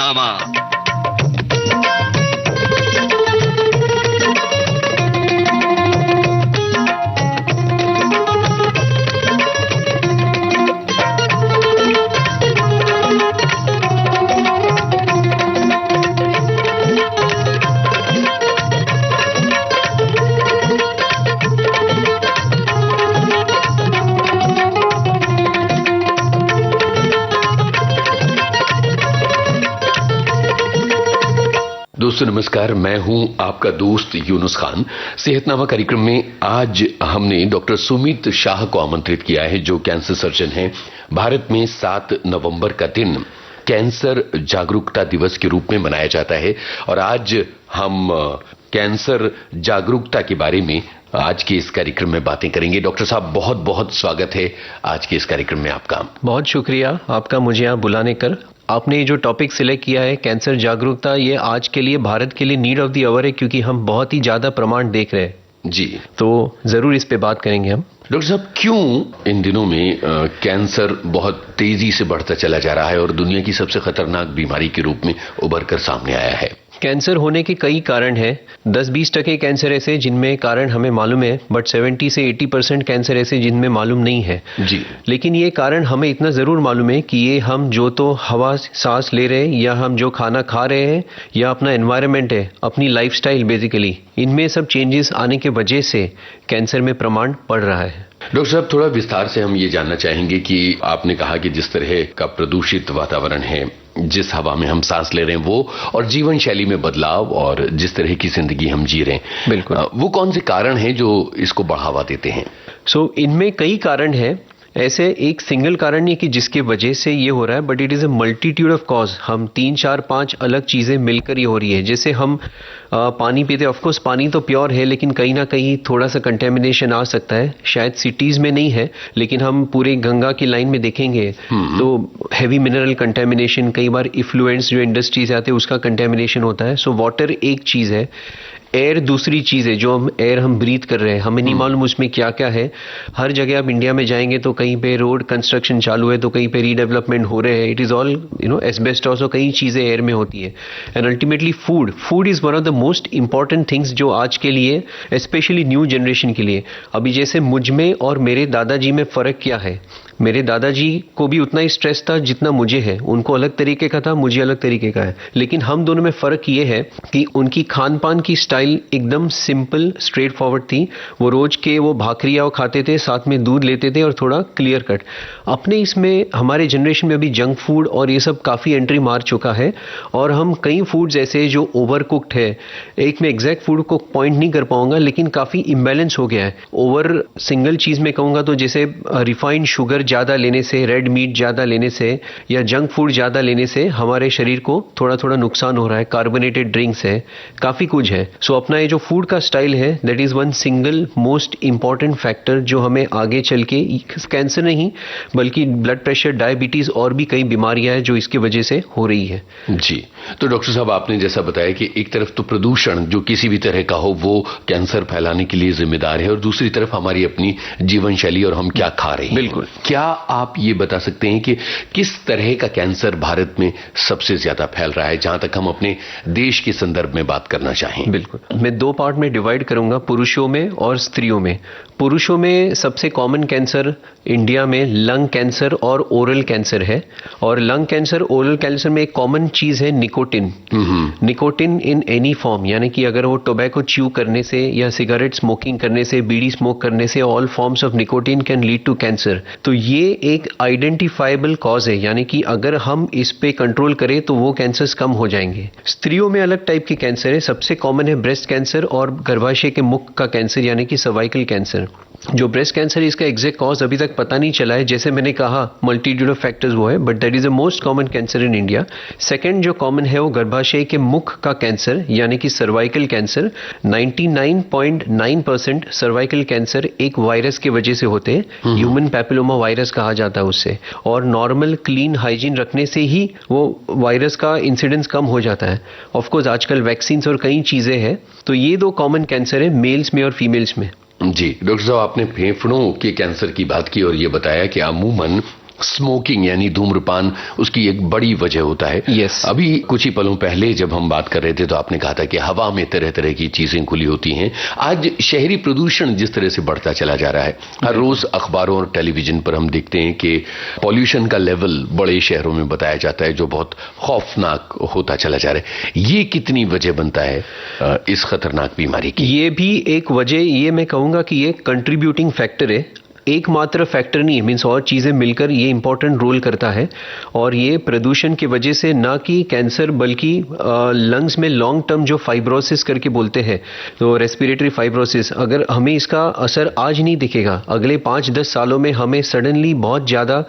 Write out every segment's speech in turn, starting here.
कारनामा। दोस्तों नमस्कार, मैं हूं आपका दोस्त यूनुस खान। सेहतनामा कार्यक्रम में आज हमने डॉक्टर सुमित शाह को आमंत्रित किया है, जो कैंसर सर्जन हैं। भारत में 7 नवंबर का दिन कैंसर जागरूकता दिवस के रूप में मनाया जाता है और आज हम कैंसर जागरूकता के बारे में आज के इस कार्यक्रम में बातें करेंगे। डॉक्टर साहब, बहुत बहुत स्वागत है आज के इस कार्यक्रम में आपका। बहुत शुक्रिया आपका मुझे यहाँ बुलाने कर। आपने जो टॉपिक सिलेक्ट किया है कैंसर जागरूकता, ये आज के लिए भारत के लिए नीड ऑफ द आवर है, क्योंकि हम बहुत ही ज्यादा प्रमाण देख रहे हैं जी। तो जरूर इस पे बात करेंगे हम। डॉक्टर साहब, क्यों इन दिनों में कैंसर बहुत तेजी से बढ़ता चला जा रहा है और दुनिया की सबसे खतरनाक बीमारी के रूप में उभर कर सामने आया है? कैंसर होने के कई कारण हैं। 10-20% कैंसर ऐसे जिनमें कारण हमें मालूम है, बट 70 से 80% कैंसर ऐसे जिनमें मालूम नहीं है जी। लेकिन ये कारण हमें इतना जरूर मालूम है कि ये हम जो तो हवा सांस ले रहे हैं, या हम जो खाना खा रहे हैं, या अपना एनवायरनमेंट है, अपनी लाइफस्टाइल बेसिकली, इनमें सब चेंजेस आने के वजह से कैंसर में प्रमाण बढ़ रहा है। डॉक्टर साहब, थोड़ा विस्तार से हम ये जानना चाहेंगे कि आपने कहा कि जिस तरह का प्रदूषित वातावरण है, जिस हवा में हम सांस ले रहे हैं वो, और जीवन शैली में बदलाव और जिस तरह की जिंदगी हम जी रहे हैं, बिल्कुल, वो कौन से कारण हैं जो इसको बढ़ावा देते हैं? इनमें कई कारण हैं। ऐसे एक सिंगल कारण नहीं कि जिसके वजह से ये हो रहा है, but it is a multitude of cause. हम 3, 4, 5 अलग चीजें मिलकर ये हो रही है। जैसे हम पानी पीते, ऑफकोर्स पानी तो प्योर है, लेकिन कहीं ना कहीं थोड़ा सा कंटेमिनेशन आ सकता है। शायद सिटीज में नहीं है, लेकिन हम पूरे गंगा की लाइन में देखेंगे तो हैवी मिनरल कंटेमिनेशन, कई बार इफ्लुएंस जो इंडस्ट्रीज आते हैं उसका कंटेमिनेशन होता है। सो वाटर एक चीज है, एयर दूसरी चीज है। जो हम एयर हम ब्रीथ कर रहे हैं, हमें नहीं मालूम उसमें क्या क्या है। हर जगह आप इंडिया में जाएंगे तो कहीं पे रोड कंस्ट्रक्शन चालू है, तो कहीं पे रीडेवलपमेंट हो रहे हैं। इट इज ऑल एस्बेस्टॉस और कई चीजें एयर में होती है। And ultimately food is one of the most important things जो आज के लिए, स्पेशली न्यू जनरेशन के लिए। अभी जैसे मुझ में और मेरे दादाजी में फर्क क्या है, मेरे दादाजी को भी उतना ही स्ट्रेस था जितना मुझे है। उनको अलग तरीके का था, मुझे अलग तरीके का है, लेकिन हम दोनों में फर्क ये है कि उनकी खान पान की स्टाइल एकदम सिंपल स्ट्रेट फॉरवर्ड थी। वो रोज के वो भाकरियाँ खाते थे, साथ में दूध लेते थे और थोड़ा क्लियर कट। अपने इसमें हमारे जनरेशन में अभी जंक फूड और ये सब काफ़ी एंट्री मार चुका है, और हम कई फूड्स ऐसे जो ओवर कुक्ड है। एक मैं एग्जैक्ट फूड को पॉइंट नहीं कर पाऊंगा, लेकिन काफ़ी इम्बैलेंस हो गया है। ओवर सिंगल चीज़ में कहूँगा तो जैसे रिफाइंड शुगर ज़्यादा लेने से, रेड मीट ज़्यादा लेने से, या जंक फूड ज़्यादा लेने से हमारे शरीर को थोड़ा थोड़ा नुकसान हो रहा है। कार्बोनेटेड ड्रिंक्स है, काफ़ी कुछ है। सो अपना ये जो फूड का स्टाइल है, that is one single most important factor जो हमें आगे चल के कैंसर नहीं बल्कि ब्लड प्रेशर, डायबिटीज़ और भी कई बीमारियां हैं जो इसकी वजह से हो रही है। जी। तो डॉक्टर साहब, आपने जैसा बताया कि एक तरफ तो प्रदूषण जो किसी भी तरह का हो वो कैंसर फैलाने के लिए जिम्मेदार है, और दूसरी तरफ हमारी अपनी जीवन शैली और हम क्या खा रहे हैं। बिल्कुल। क्या आप ये बता सकते हैं कि किस तरह का कैंसर भारत में सबसे ज्यादा फैल रहा है, जहां तक हम अपने देश के संदर्भ में बात करना चाहें? बिल्कुल, मैं 2 पार्ट में डिवाइड करूंगा, पुरुषों में और स्त्रियों में। पुरुषों में सबसे कॉमन कैंसर इंडिया में लंग कैंसर और ओरल कैंसर है। और लंग कैंसर, ओरल कैंसर में एक कॉमन चीज है nicotine. Nicotine in any form, यानी कि अगर वो टोबैको च्यू करने से या सिगरेट स्मोकिंग करने से, बीड़ी स्मोक करने से, all forms of nicotine can lead to cancer. तो ये एक आइडेंटिफाइबल कॉज है, यानी कि अगर हम इस पे कंट्रोल करें तो वो कैंसर्स कम हो जाएंगे। स्त्रियों में अलग टाइप के कैंसर है। सबसे कॉमन है ब्रेस्ट कैंसर और गर्भाशय के मुख का कैंसर, यानी कि सर्वाइकल कैंसर। जो ब्रेस्ट कैंसर है, इसका एग्जैक्ट कॉज अभी तक पता नहीं चला है। जैसे मैंने कहा मल्टीट्यूड ऑफ फैक्टर्स वो है, but that is the most common cancer in India. Second जो कॉमन है वो गर्भाशय के मुख का कैंसर, यानी कि सर्वाइकल कैंसर। 99.9% सर्वाइकल कैंसर एक वायरस की वजह से होते हैं, ह्यूमन पैपिलोमा वायरस कहा जाता है उससे। और नॉर्मल क्लीन हाइजीन रखने से ही वो वायरस का इंसिडेंस कम हो जाता है। ऑफकोर्स आजकल वैक्सीन और कई चीजें हैं। तो ये 2 कॉमन कैंसर है मेल्स में और फीमेल्स में। जी। डॉक्टर साहब, आपने फेफड़ों के कैंसर की बात की और ये बताया कि अमूमन स्मोकिंग यानी धूम्रपान उसकी एक बड़ी वजह होता है। Yes. अभी कुछ ही पलों पहले जब हम बात कर रहे थे तो आपने कहा था कि हवा में तरह तरह की चीजें खुली होती हैं। आज शहरी प्रदूषण जिस तरह से बढ़ता चला जा रहा है, हर रोज अखबारों और टेलीविजन पर हम देखते हैं कि पॉल्यूशन का लेवल बड़े शहरों में बताया जाता है जो बहुत खौफनाक होता चला जा रहा है। ये कितनी वजह बनता है इस खतरनाक बीमारी की? ये भी एक वजह, ये मैं कहूंगा कि ये कंट्रीब्यूटिंग फैक्टर है, एकमात्र फैक्टर नहीं है। मीन्स और चीजें मिलकर ये इंपॉर्टेंट रोल करता है। और ये प्रदूषण की वजह से ना कि कैंसर बल्कि लंग्स में लॉन्ग टर्म जो फाइब्रोसिस करके बोलते हैं, तो रेस्पिरेटरी फाइब्रोसिस, अगर हमें इसका असर आज नहीं दिखेगा, अगले 5-10 सालों में हमें सडनली बहुत ज्यादा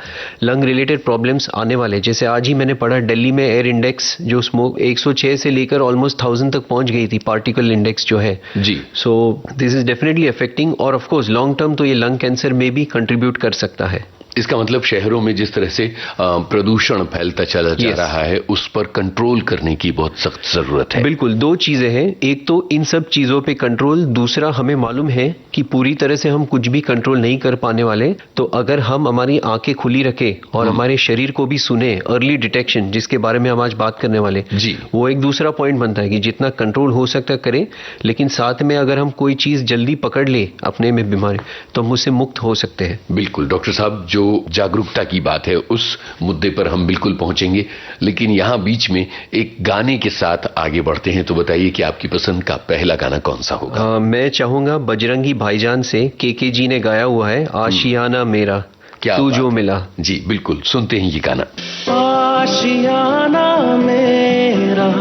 लंग रिलेटेड प्रॉब्लम्स आने वाले। जैसे आज ही मैंने पढ़ा दिल्ली में एयर इंडेक्स जो स्मोक 106 से लेकर ऑलमोस्ट 1000 तक पहुंच गई थी, पार्टिकल इंडेक्स जो है जी। So this is definitely affecting, और ऑफ कोर्स लॉन्ग टर्म तो ये लंग कैंसर में भी कंट्रीब्यूट कर सकता है। इसका मतलब शहरों में जिस तरह से प्रदूषण फैलता चला जा रहा है उस पर कंट्रोल करने की बहुत सख्त जरूरत है। बिल्कुल, दो चीजें हैं, एक तो इन सब चीजों पे कंट्रोल, दूसरा हमें मालूम है कि पूरी तरह से हम कुछ भी कंट्रोल नहीं कर पाने वाले। तो अगर हम हमारी आंखें खुली रखें और हमारे शरीर को भी सुने, अर्ली डिटेक्शन जिसके बारे में हम आज बात करने वाले जी, वो एक दूसरा पॉइंट बनता है कि जितना कंट्रोल हो सकता है करें, लेकिन साथ में अगर हम कोई चीज जल्दी पकड़ ले अपने में बीमारी, तो हम उससे मुक्त हो सकते हैं। बिल्कुल डॉक्टर साहब, जो जागरूकता की बात है उस मुद्दे पर हम बिल्कुल पहुंचेंगे, लेकिन यहां बीच में एक गाने के साथ आगे बढ़ते हैं। तो बताइए कि आपकी पसंद का पहला गाना कौन सा होगा? मैं चाहूंगा बजरंगी भाईजान से, के जी ने गाया हुआ है, आशियाना मेरा क्या तू जो मिला। जी बिल्कुल, सुनते हैं ये गाना। आशियाना मेरा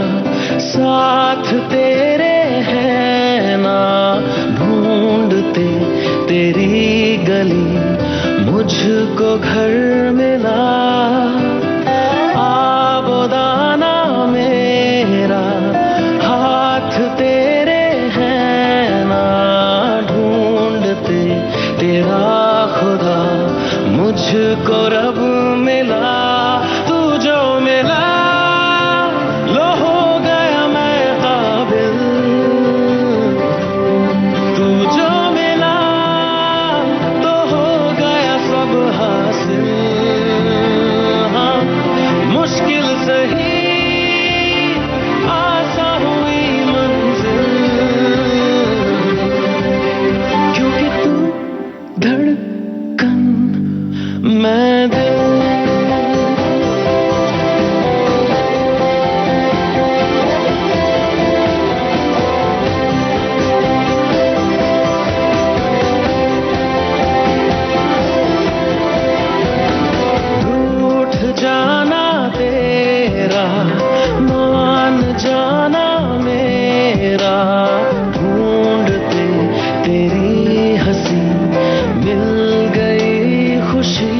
साथ तेरे है ना, ढूंढते तेरी गली मुझको घर मिला। आबोदाना मेरा हाथ तेरे है ना, ढूंढते तेरा खुदा मुझको रब मिला। तू जो मिला लो हो गया मैं काबिल, तू जो मिला तो हो गया सब हासिल। हाँ, मुश्किल सही आसान हुई मंजिल, क्योंकि तू धड़कन मैं दिल। रूठ जाना तेरा, मान जाना मेरा, ढूंढते तेरी हंसी मिल गई खुशी।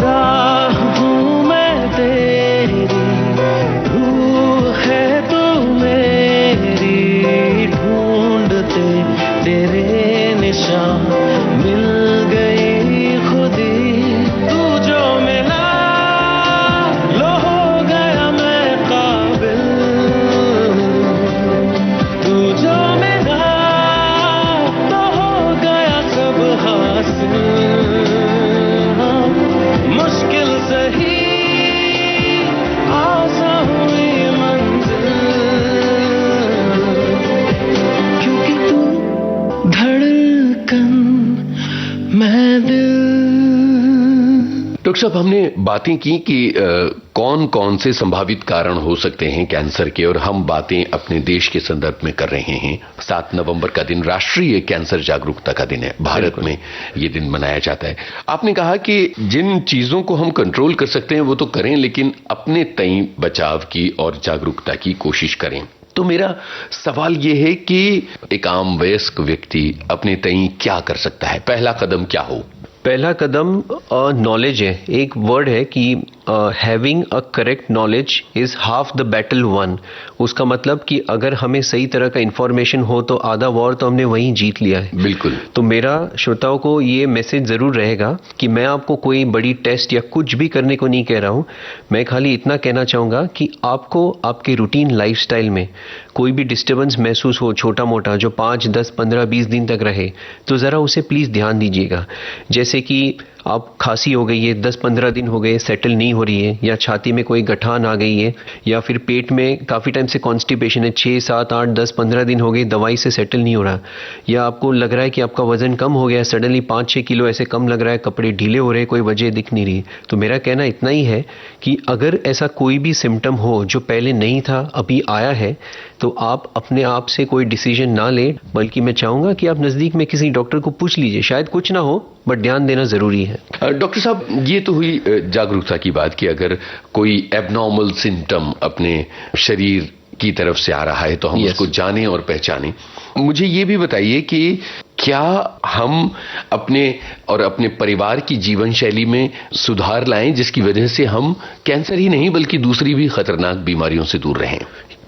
राह हूँ मैं तेरी, रूह है तू मेरी, ढूंढते तेरे निशान मिल गई खुदी। तू जो मिला लो हो गया मैं काबिल, तू जो मिला तो हो गया सब हासिल। मुश्किल सही आसान हुई मंजिल, क्योंकि तू धड़कन मैं दिल। डॉक्टर साहब, हमने बातें की कि कौन कौन से संभावित कारण हो सकते हैं कैंसर के, और हम बातें अपने देश के संदर्भ में कर रहे हैं। 7 नवंबर का दिन राष्ट्रीय कैंसर जागरूकता का दिन है, भारत में ये दिन मनाया जाता है। आपने कहा कि जिन चीजों को हम कंट्रोल कर सकते हैं वो तो करें, लेकिन अपने तय बचाव की और जागरूकता की कोशिश करें। तो मेरा सवाल ये है कि एक आम वयस्क व्यक्ति अपने तय क्या कर सकता है? पहला कदम क्या हो? पहला कदम नॉलेज है। एक वर्ड है कि having a correct knowledge is half the battle one. उसका मतलब कि अगर हमें सही तरह का इंफॉर्मेशन हो तो आधा वॉर तो हमने वहीं जीत लिया है। बिल्कुल। तो मेरा श्रोताओं को ये मैसेज जरूर रहेगा कि मैं आपको कोई बड़ी टेस्ट या कुछ भी करने को नहीं कह रहा हूं। मैं खाली इतना कहना चाहूंगा कि आपको आपके रूटीन लाइफस्टाइल में कोई भी डिस्टर्बेंस महसूस हो, छोटा मोटा, जो 5, 10, 15, 20 दिन तक रहे, तो जरा उसे प्लीज ध्यान दीजिएगा। जैसे कि आप खांसी हो गई है 10-15 दिन हो गए सेटल नहीं हो रही है, या छाती में कोई गठान आ गई है, या फिर पेट में काफ़ी टाइम से कॉन्स्टिपेशन है, 6, 7, 8, 10, 15 दिन हो गए दवाई से सेटल नहीं हो रहा, या आपको लग रहा है कि आपका वजन कम हो गया, सडनली 5-6 किलो ऐसे कम लग रहा है, कपड़े ढीले हो रहे हैं, कोई वजह दिख नहीं रही, तो मेरा कहना इतना ही है कि अगर ऐसा कोई भी सिम्टम हो जो पहले नहीं था अभी आया है, तो आप अपने आप से कोई डिसीजन ना लें, बल्कि मैं चाहूँगा कि आप नज़दीक में किसी डॉक्टर को पूछ लीजिए, शायद कुछ ना हो बट ध्यान देना ज़रूरी है। डॉक्टर साहब, ये तो हुई जागरूकता की बात कि अगर कोई एबनॉर्मल सिम्टम अपने शरीर की तरफ से आ रहा है तो हम उसको जानें और पहचानें। मुझे ये भी बताइए कि क्या हम अपने और अपने परिवार की जीवन शैली में सुधार लाएं जिसकी वजह से हम कैंसर ही नहीं बल्कि दूसरी भी खतरनाक बीमारियों से दूर रहें?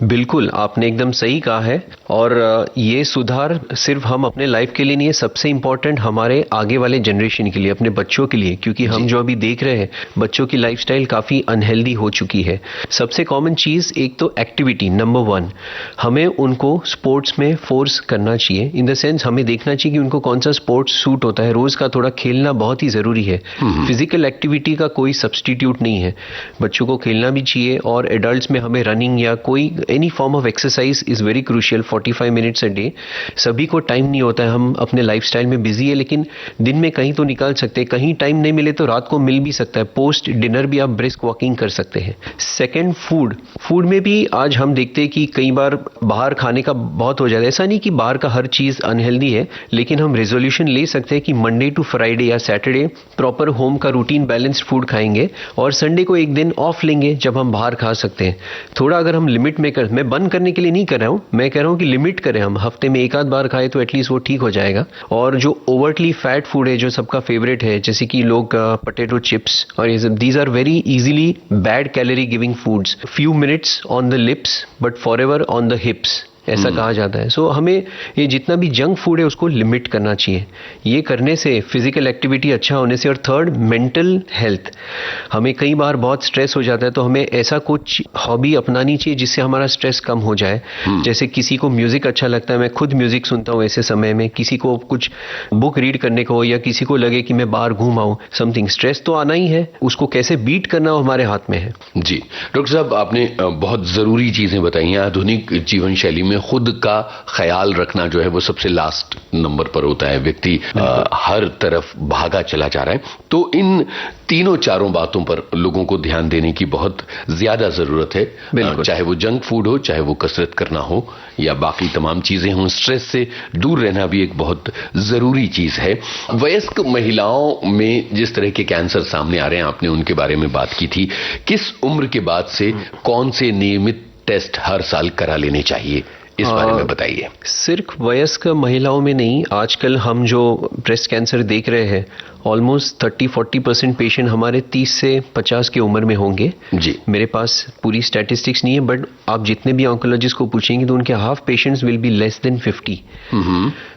बिल्कुल, आपने एकदम सही कहा है, और ये सुधार सिर्फ हम अपने लाइफ के लिए नहीं है, सबसे इम्पोर्टेंट हमारे आगे वाले जनरेशन के लिए, अपने बच्चों के लिए, क्योंकि हम जो अभी देख रहे हैं बच्चों की लाइफस्टाइल काफ़ी अनहेल्दी हो चुकी है। सबसे कॉमन चीज़ एक तो एक्टिविटी, नंबर 1, हमें उनको स्पोर्ट्स में फोर्स करना चाहिए, इन द सेंस हमें देखना चाहिए कि उनको कौन सा स्पोर्ट्स सूट होता है, रोज़ का थोड़ा खेलना बहुत ही ज़रूरी है। फिजिकल एक्टिविटी का कोई सब्सटीट्यूट नहीं है, बच्चों को खेलना भी चाहिए, और एडल्ट्स में हमें रनिंग या कोई any form of exercise is very crucial, 45 minutes a day. सभी को टाइम नहीं होता है, हम अपने लाइफस्टाइल में बिजी है, लेकिन दिन में कहीं तो निकाल सकते हैं, कहीं टाइम नहीं मिले तो रात को मिल भी सकता है, पोस्ट डिनर भी आप ब्रिस्क वॉकिंग कर सकते हैं। सेकंड, फूड में भी आज हम देखते हैं कि कई बार बाहर खाने का बहुत हो जाता है, ऐसा नहीं कि बाहर का हर चीज़ अनहेल्दी है, लेकिन हम रेजोल्यूशन ले सकते हैं कि मंडे टू फ्राइडे या सैटरडे प्रॉपर होम का रूटीन बैलेंस्ड फूड खाएंगे, और संडे को एक दिन ऑफ लेंगे जब हम बाहर खा सकते हैं। थोड़ा अगर हम लिमिट में मैं बंद करने के लिए नहीं कर रहा हूं, मैं कह रहा हूं कि लिमिट करें, हम हफ्ते में एक आध बार खाए तो एटलीस्ट वो ठीक हो जाएगा। और जो ओवरटली फैट फूड है जो सबका फेवरेट है, जैसे कि लोग पोटैटो चिप्स और ये सब, these are very easily bad calorie giving foods, few minutes on the lips but forever on the hips, ऐसा कहा जाता है। सो हमें ये जितना भी जंक फूड है उसको लिमिट करना चाहिए, ये करने से फिजिकल एक्टिविटी अच्छा होने से। और थर्ड, मेंटल हेल्थ, हमें कई बार बहुत स्ट्रेस हो जाता है, तो हमें ऐसा कुछ हॉबी अपनानी चाहिए जिससे हमारा स्ट्रेस कम हो जाए। जैसे किसी को म्यूजिक अच्छा लगता है, मैं खुद म्यूजिक सुनता हूँ ऐसे समय में, किसी को कुछ बुक रीड करने को, या किसी को लगे कि मैं बाहर घूम आऊँ, समथिंग। स्ट्रेस तो आना ही है, उसको कैसे बीट करना हमारे हाथ में है। जी डॉक्टर साहब, आपने बहुत जरूरी चीजें बताई हैं। आधुनिक जीवन शैली में खुद का ख्याल रखना जो है वो सबसे लास्ट नंबर पर होता है। व्यक्ति हर तरफ भागा चला जा रहा है, तो इन तीनों चारों बातों पर लोगों को ध्यान देने की बहुत ज्यादा जरूरत है, चाहे वो जंक फूड हो, चाहे वो कसरत करना हो, या बाकी तमाम चीजें हों। स्ट्रेस से दूर रहना भी एक बहुत जरूरी चीज है। वयस्क महिलाओं में जिस तरह के कैंसर सामने आ रहे हैं, आपने उनके बारे में बात की थी, किस उम्र के बाद से कौन से नियमित टेस्ट हर साल करा लेने चाहिए, इस बारे में बताइए। सिर्फ वयस्क महिलाओं में नहीं, आजकल हम जो ब्रेस्ट कैंसर देख रहे हैं, ऑलमोस्ट 30-40% पेशेंट हमारे 30 से 50 की उम्र में होंगे। जी, मेरे पास पूरी स्टैटिस्टिक्स नहीं है, बट आप जितने भी ऑन्कोलॉजिस्ट को पूछेंगे तो उनके half patients will be less than 50।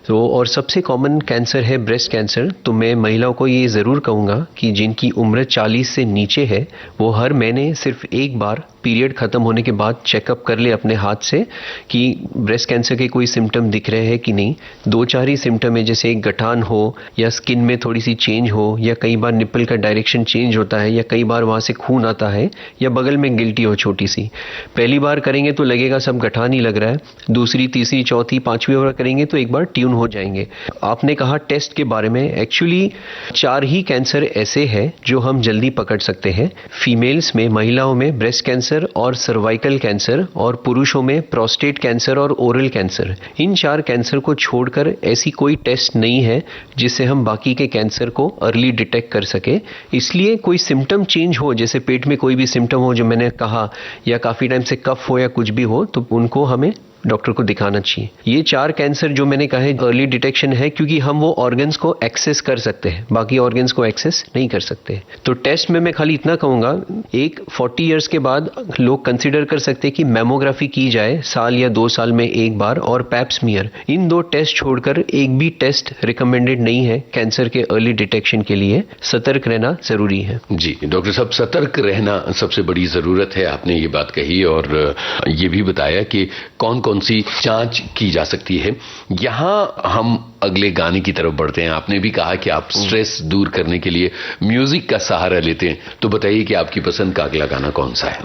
तो और सबसे कॉमन कैंसर है ब्रेस्ट कैंसर। तो मैं महिलाओं को ये ज़रूर कहूँगा कि जिनकी उम्र 40 से नीचे है, वो हर महीने सिर्फ एक बार पीरियड खत्म होने के बाद चेकअप कर ले अपने हाथ से कि ब्रेस्ट कैंसर के कोई सिम्टम दिख रहे हैं कि नहीं। 2-4 ही सिम्टम है, जैसे एक गठान हो, या स्किन में थोड़ी सी चेंज हो, या कई बार निप्पल का डायरेक्शन चेंज होता है, या कई बार वहाँ से खून आता है, या बगल में गिल्टी हो छोटी सी। पहली बार करेंगे तो लगेगा सब गठान ही लग रहा है, दूसरी, तीसरी, चौथी, 5वीं बार करेंगे तो एक बार ट्यून हो जाएंगे। आपने कहा टेस्ट के बारे में, एक्चुअली 4 ही कैंसर ऐसे हैं जो हम जल्दी पकड़ सकते हैं। फीमेल्स में, महिलाओं में ब्रेस्ट कैंसर और सर्वाइकल कैंसर, और पुरुषों में प्रोस्टेट कैंसर और ओरल कैंसर। इन 4 कैंसर को छोड़कर ऐसी कोई टेस्ट नहीं है जिससे हम बाकी के कैंसर को अर्ली डिटेक्ट कर सके। इसलिए कोई सिम्टम चेंज हो, जैसे पेट में कोई भी सिम्टम हो जो मैंने कहा, या काफी टाइम से कफ हो या कुछ भी हो, तो उनको हमें डॉक्टर को दिखाना चाहिए। ये 4 कैंसर जो मैंने कहा है अर्ली डिटेक्शन है, क्योंकि हम वो ऑर्गन्स को एक्सेस कर सकते हैं, बाकी ऑर्गन्स को एक्सेस नहीं कर सकते। तो टेस्ट में मैं खाली इतना कहूंगा, एक 40 इयर्स के बाद लोग कंसीडर कर सकते हैं कि मैमोग्राफी की जाए साल या 2 साल में एक बार, और पैप स्मीयर। इन 2 टेस्ट छोड़कर एक भी टेस्ट रिकमेंडेड नहीं है कैंसर के अर्ली डिटेक्शन के लिए। सतर्क रहना जरूरी है। जी डॉक्टर साहब, सतर्क रहना सबसे बड़ी जरूरत है, आपने ये बात कही, और ये भी बताया कि कौन कौन कौन सी जांच की जा सकती है। यहाँ हम अगले गाने की तरफ बढ़ते हैं। आपने भी कहा कि आप स्ट्रेस दूर करने के लिए म्यूजिक का सहारा लेते हैं, तो बताइए कि आपकी पसंद का अगला गाना कौन सा है।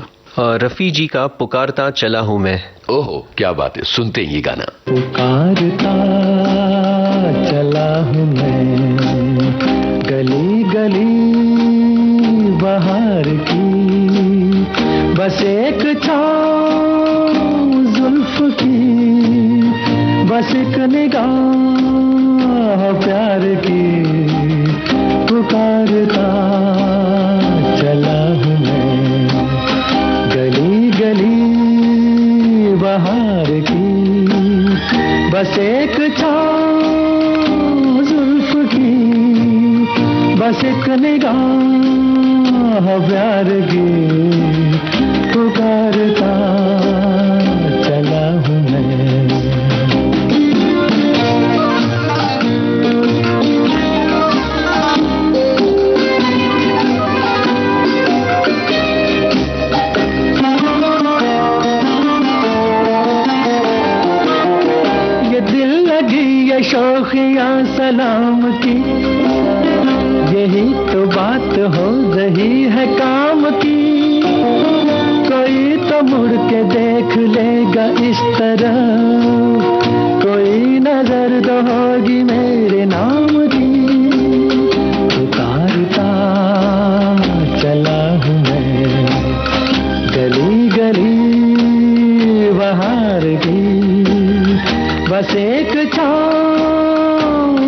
रफी जी का पुकारता चला हूं मैं। ओहो, क्या बात है, सुनते हैं ये गाना। पुकारता चला हूं मैं, गली गली बहार की, बस एक छाँव जुल्फ की, बस एक निगाह प्यार की, पुकारता चला हूं मैं, गली गली बहार की, बस एक छाँव जुल्फ की, बस एक निगाह प्यार की, पुकारता चला हूं मैं। शौकिया सलाम की, यही तो बात हो रही है काम की, कोई तो मुड़ के देख लेगा इस तरह, कोई नजर तो होगी मेरे नाम की, पुकारता चला हूं मैं, गली गली बहार की, बस एक छाँव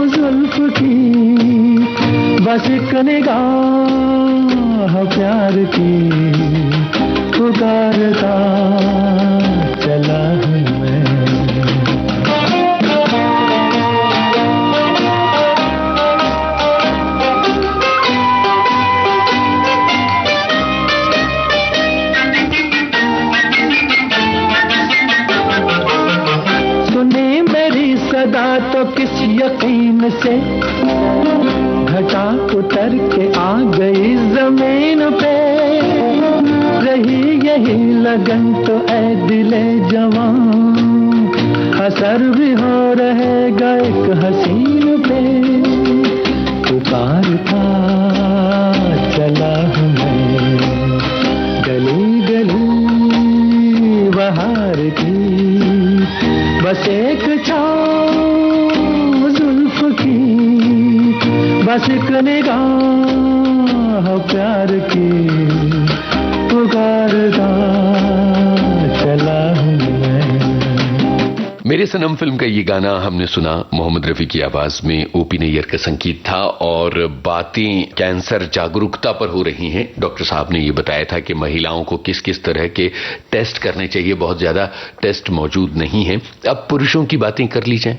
जुल्फ की, बस एक निगाह प्यार की, पुकारता चला हूं मैं। सदा तो किस यकीन से घटा उतर के आ गई जमीन पे, रही यही लगन तो ऐ दिले जवान, असर भी हो रहेगा एक हसीन पे, पुकारता चला हूं मैं, गली गली बहार की, बस एक छाँव जुल्फ की, बस एक निगाह प्यार की, पुकारता चला हूं मैं। मेरे सनम फिल्म का ये गाना हमने सुना, मोहम्मद रफी की आवाज में ओपी नैयर का संगीत था, और बातें कैंसर जागरूकता पर हो रही हैं। डॉक्टर साहब ने ये बताया था कि महिलाओं को किस किस तरह के टेस्ट करने चाहिए, बहुत ज्यादा टेस्ट मौजूद नहीं है। अब पुरुषों की बातें कर ली जाए।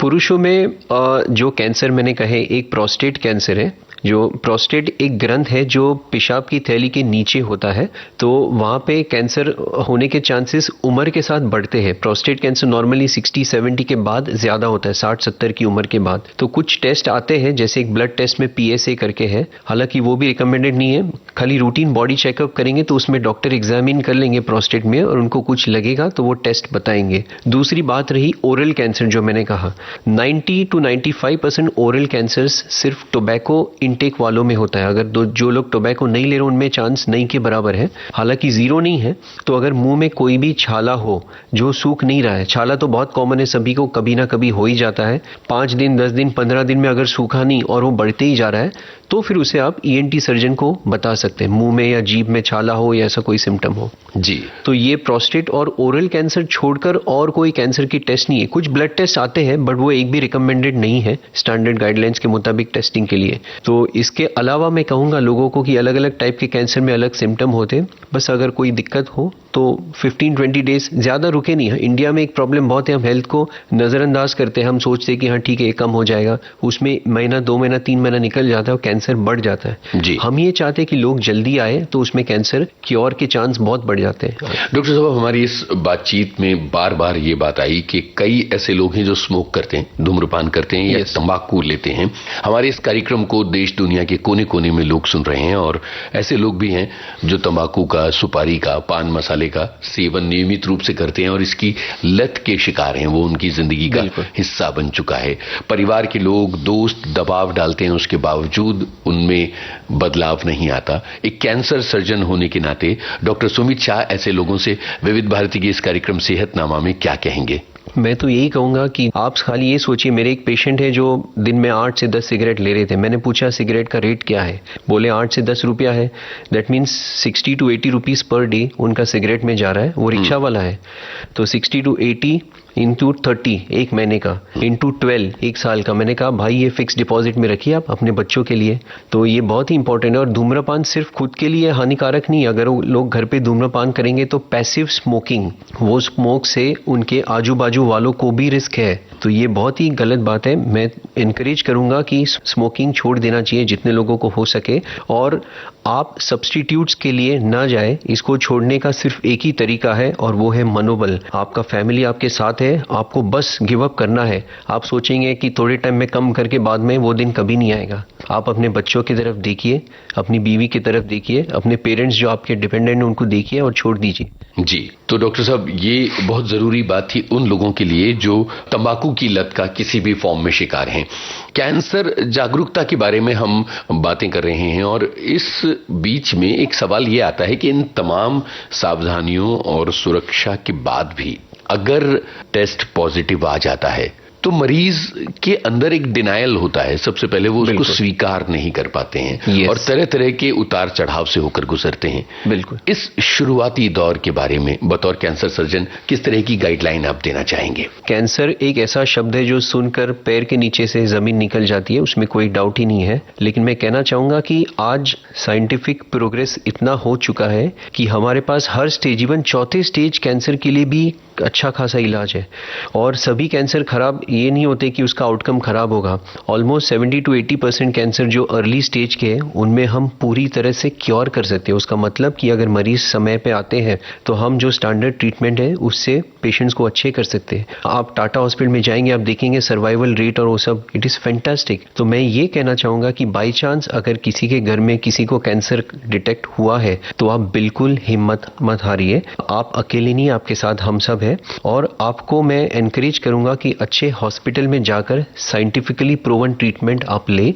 पुरुषों में जो कैंसर मैंने कहे, एक प्रोस्टेट कैंसर है। जो प्रोस्टेट एक ग्रंथ है जो पेशाब की थैली के नीचे होता है, तो वहाँ पे कैंसर होने के चांसेस उम्र के साथ बढ़ते हैं। प्रोस्टेट कैंसर नॉर्मली 60-70 के बाद ज़्यादा होता है, 60-70 की उम्र के बाद। तो कुछ टेस्ट आते हैं, जैसे एक ब्लड टेस्ट में PSA करके है, हालांकि वो भी रिकमेंडेड नहीं है। खाली रूटीन बॉडी चेकअप करेंगे तो उसमें डॉक्टर एग्जामिन कर लेंगे प्रोस्टेट में, और उनको कुछ लगेगा तो वो टेस्ट बताएंगे। दूसरी बात रही ओरल कैंसर, जो मैंने कहा 90-95% ओरल कैंसर्स सिर्फ टोबैको इंटेक वालों में होता है। अगर जो लोग टोबैको नहीं ले रहे उनमें चांस नहीं के बराबर है, हालांकि जीरो नहीं है। तो अगर मुंह में कोई भी छाला हो जो सूख नहीं रहा है, छाला तो बहुत कॉमन है, सभी को कभी ना कभी हो ही जाता है, 5 दिन 10 दिन 15 दिन में अगर सूखा नहीं और वो बढ़ते ही जा रहा है, तो फिर उसे आप ENT सर्जन को बता सकते हैं, मुंह में या जीभ में छाला हो या ऐसा कोई सिम्टम हो जी। तो ये प्रोस्टेट और ओरल कैंसर छोड़कर और कोई कैंसर की टेस्ट नहीं है। कुछ ब्लड टेस्ट आते हैं बट वो एक भी रिकमेंडेड नहीं है स्टैंडर्ड गाइडलाइंस के मुताबिक टेस्टिंग के लिए। तो इसके अलावा मैं कहूँगा लोगों को कि अलग अलग टाइप के कैंसर में अलग सिम्टम होते हैं, बस अगर कोई दिक्कत हो तो 15-20 डेज ज़्यादा रुके नहीं है। इंडिया में एक प्रॉब्लम बहुत है, हम हेल्थ को नज़रअंदाज करते हैं, हम सोचते हैं कि हाँ ठीक है ये कम हो जाएगा, उसमें महीना 2 महीना 3 महीना निकल जाता है और कैंसर कैंसर बढ़ जाता है जी। हम ये चाहते हैं कि लोग जल्दी आए तो उसमें कैंसर क्योर के चांस बहुत बढ़ जाते हैं। डॉक्टर साहब, हमारी इस बातचीत में बार बार ये बात आई कि कई ऐसे लोग हैं जो स्मोक करते हैं, धूम्रपान करते हैं या तंबाकू लेते हैं। हमारे इस कार्यक्रम को देश दुनिया के कोने कोने में लोग सुन रहे हैं और ऐसे लोग भी हैं जो तंबाकू का, सुपारी का, पान मसाले का सेवन नियमित रूप से करते हैं और इसकी लत के शिकार हैं। वो उनकी जिंदगी का हिस्सा बन चुका है। परिवार के लोग, दोस्त दबाव डालते हैं, उसके बावजूद उनमें बदलाव नहीं आता। एक कैंसर सर्जन होने के नाते डॉक्टर सुमित शाह ऐसे लोगों से विविध भारती के इस कार्यक्रम सेहतनामा में क्या कहेंगे? मैं तो यही कहूंगा कि आप खाली ये सोचिए, मेरे एक पेशेंट है जो दिन में 8 से 10 सिगरेट ले रहे थे। मैंने पूछा सिगरेट का रेट क्या है, बोले 8 से 10 रुपया है। That means 60 to 80 rupees per day उनका सिगरेट में जा रहा है। वो रिक्शा वाला है, तो 60 to 80 इंटू 30 एक महीने का, इंटू 12 एक साल का। मैंने कहा भाई ये फिक्स डिपॉजिट में रखिए आप अपने बच्चों के लिए। तो ये बहुत ही इंपॉर्टेंट है। और धूम्रपान सिर्फ खुद के लिए हानिकारक नहीं, अगर वो लोग घर पे धूम्रपान करेंगे तो पैसिव स्मोकिंग, वो स्मोक से उनके आजू बाजू वालों को भी रिस्क है। तो ये बहुत ही गलत बात है। मैं इनकरेज करूंगा कि स्मोकिंग छोड़ देना चाहिए जितने लोगों को हो सके, और आप सब्स्टिट्यूट्स के लिए ना जाए। इसको छोड़ने का सिर्फ एक ही तरीका है और वो है मनोबल। आपका फैमिली आपके साथ है, आपको बस गिव अप करना है। आप सोचेंगे कि थोड़े टाइम में कम करके बाद में, वो दिन कभी नहीं आएगा। आप अपने बच्चों की तरफ देखिए, अपनी बीवी की तरफ देखिए, अपने पेरेंट्स जो आपके डिपेंडेंट हैं उनको देखिए और छोड़ दीजिए। जी, तो डॉक्टर साहब ये बहुत जरूरी बात थी उन लोगों के लिए जो तंबाकू की लत का किसी भी फॉर्म में शिकार हैं। कैंसर जागरूकता के बारे में हम बातें कर रहे हैं और इस बीच में एक सवाल ये आता है कि इन तमाम सावधानियों और सुरक्षा के बाद भी अगर टेस्ट पॉजिटिव आ जाता है तो मरीज के अंदर एक डिनायल होता है। सबसे पहले वो उसको स्वीकार नहीं कर पाते हैं और तरह तरह के उतार चढ़ाव से होकर गुजरते हैं। बिल्कुल। इस शुरुआती दौर के बारे में बतौर कैंसर सर्जन किस तरह की गाइडलाइन आप देना चाहेंगे? कैंसर एक ऐसा शब्द है जो सुनकर पैर के नीचे से जमीन निकल जाती है, उसमें कोई डाउट ही नहीं है। लेकिन मैं कहना चाहूंगा कि आज साइंटिफिक प्रोग्रेस इतना हो चुका है कि हमारे पास हर स्टेज, इवन चौथे स्टेज कैंसर के लिए भी अच्छा खासा इलाज है। और सभी कैंसर खराब ये नहीं होते कि उसका आउटकम खराब होगा। ऑलमोस्ट 70 to 80% कैंसर जो अर्ली स्टेज के हैं उनमें हम पूरी तरह से क्योर कर सकते हैं। उसका मतलब कि अगर मरीज समय पे आते हैं तो हम जो स्टैंडर्ड ट्रीटमेंट है उससे पेशेंट्स को अच्छे कर सकते हैं। आप टाटा हॉस्पिटल में जाएंगे, आप देखेंगे सर्वाइवल रेट और वो सब, इट इज फैंटास्टिक। तो मैं ये कहना चाहूंगा कि बाई चांस अगर किसी के घर में किसी को कैंसर डिटेक्ट हुआ है तो आप बिल्कुल हिम्मत मत हारिए। आप अकेले नहीं, आपके साथ हम सब है। और आपको मैं एनकरेज करूंगा कि अच्छे हॉस्पिटल में जाकर साइंटिफिकली प्रूवन ट्रीटमेंट आप ले।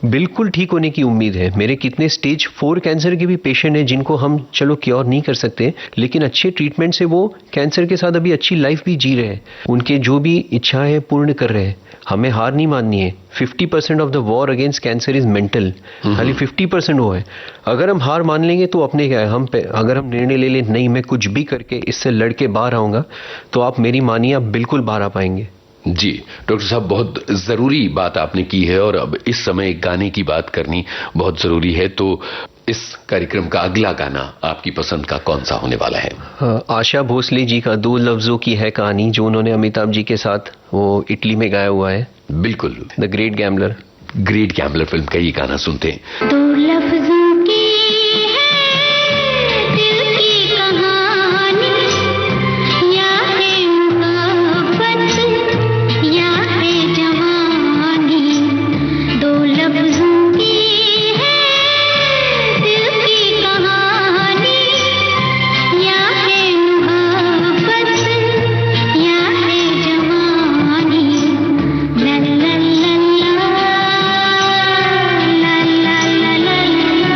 बिल्कुल ठीक होने की उम्मीद है। मेरे कितने स्टेज 4 कैंसर के भी पेशेंट हैं जिनको हम चलो क्योर नहीं कर सकते, लेकिन अच्छे ट्रीटमेंट से वो कैंसर के साथ अभी अच्छी लाइफ भी जी रहे हैं, उनके जो भी इच्छा है पूर्ण कर रहे हैं। हमें हार नहीं माननी है। 50% of the war against cancer is mental, खाली 50% वो है। अगर हम हार मान लेंगे तो अपने क्या है, अगर हम निर्णय ले लें नहीं मैं कुछ भी करके इससे लड़के बाहर आऊंगा, तो आप मेरी मानिए आप बिल्कुल बाहर आ पाएंगे। जी डॉक्टर साहब, बहुत जरूरी बात आपने की है और अब इस समय एक गाने की बात करनी बहुत जरूरी है। तो इस कार्यक्रम का अगला गाना आपकी पसंद का कौन सा होने वाला है? आशा भोसले जी का 2 लफ्जों की है कहानी, जो उन्होंने अमिताभ जी के साथ वो इटली में गाया हुआ है। बिल्कुल, the great gambler. Great gambler film का ये गाना सुनते हैं। 2 लफ्जों की है दिल की कहानी, या है मोहब्बत या है जवानी। 2 लफ्जों की है दिल की कहानी, या है मोहब्बत या है जवानी। ला ला ला ला ला ला ला ला ला।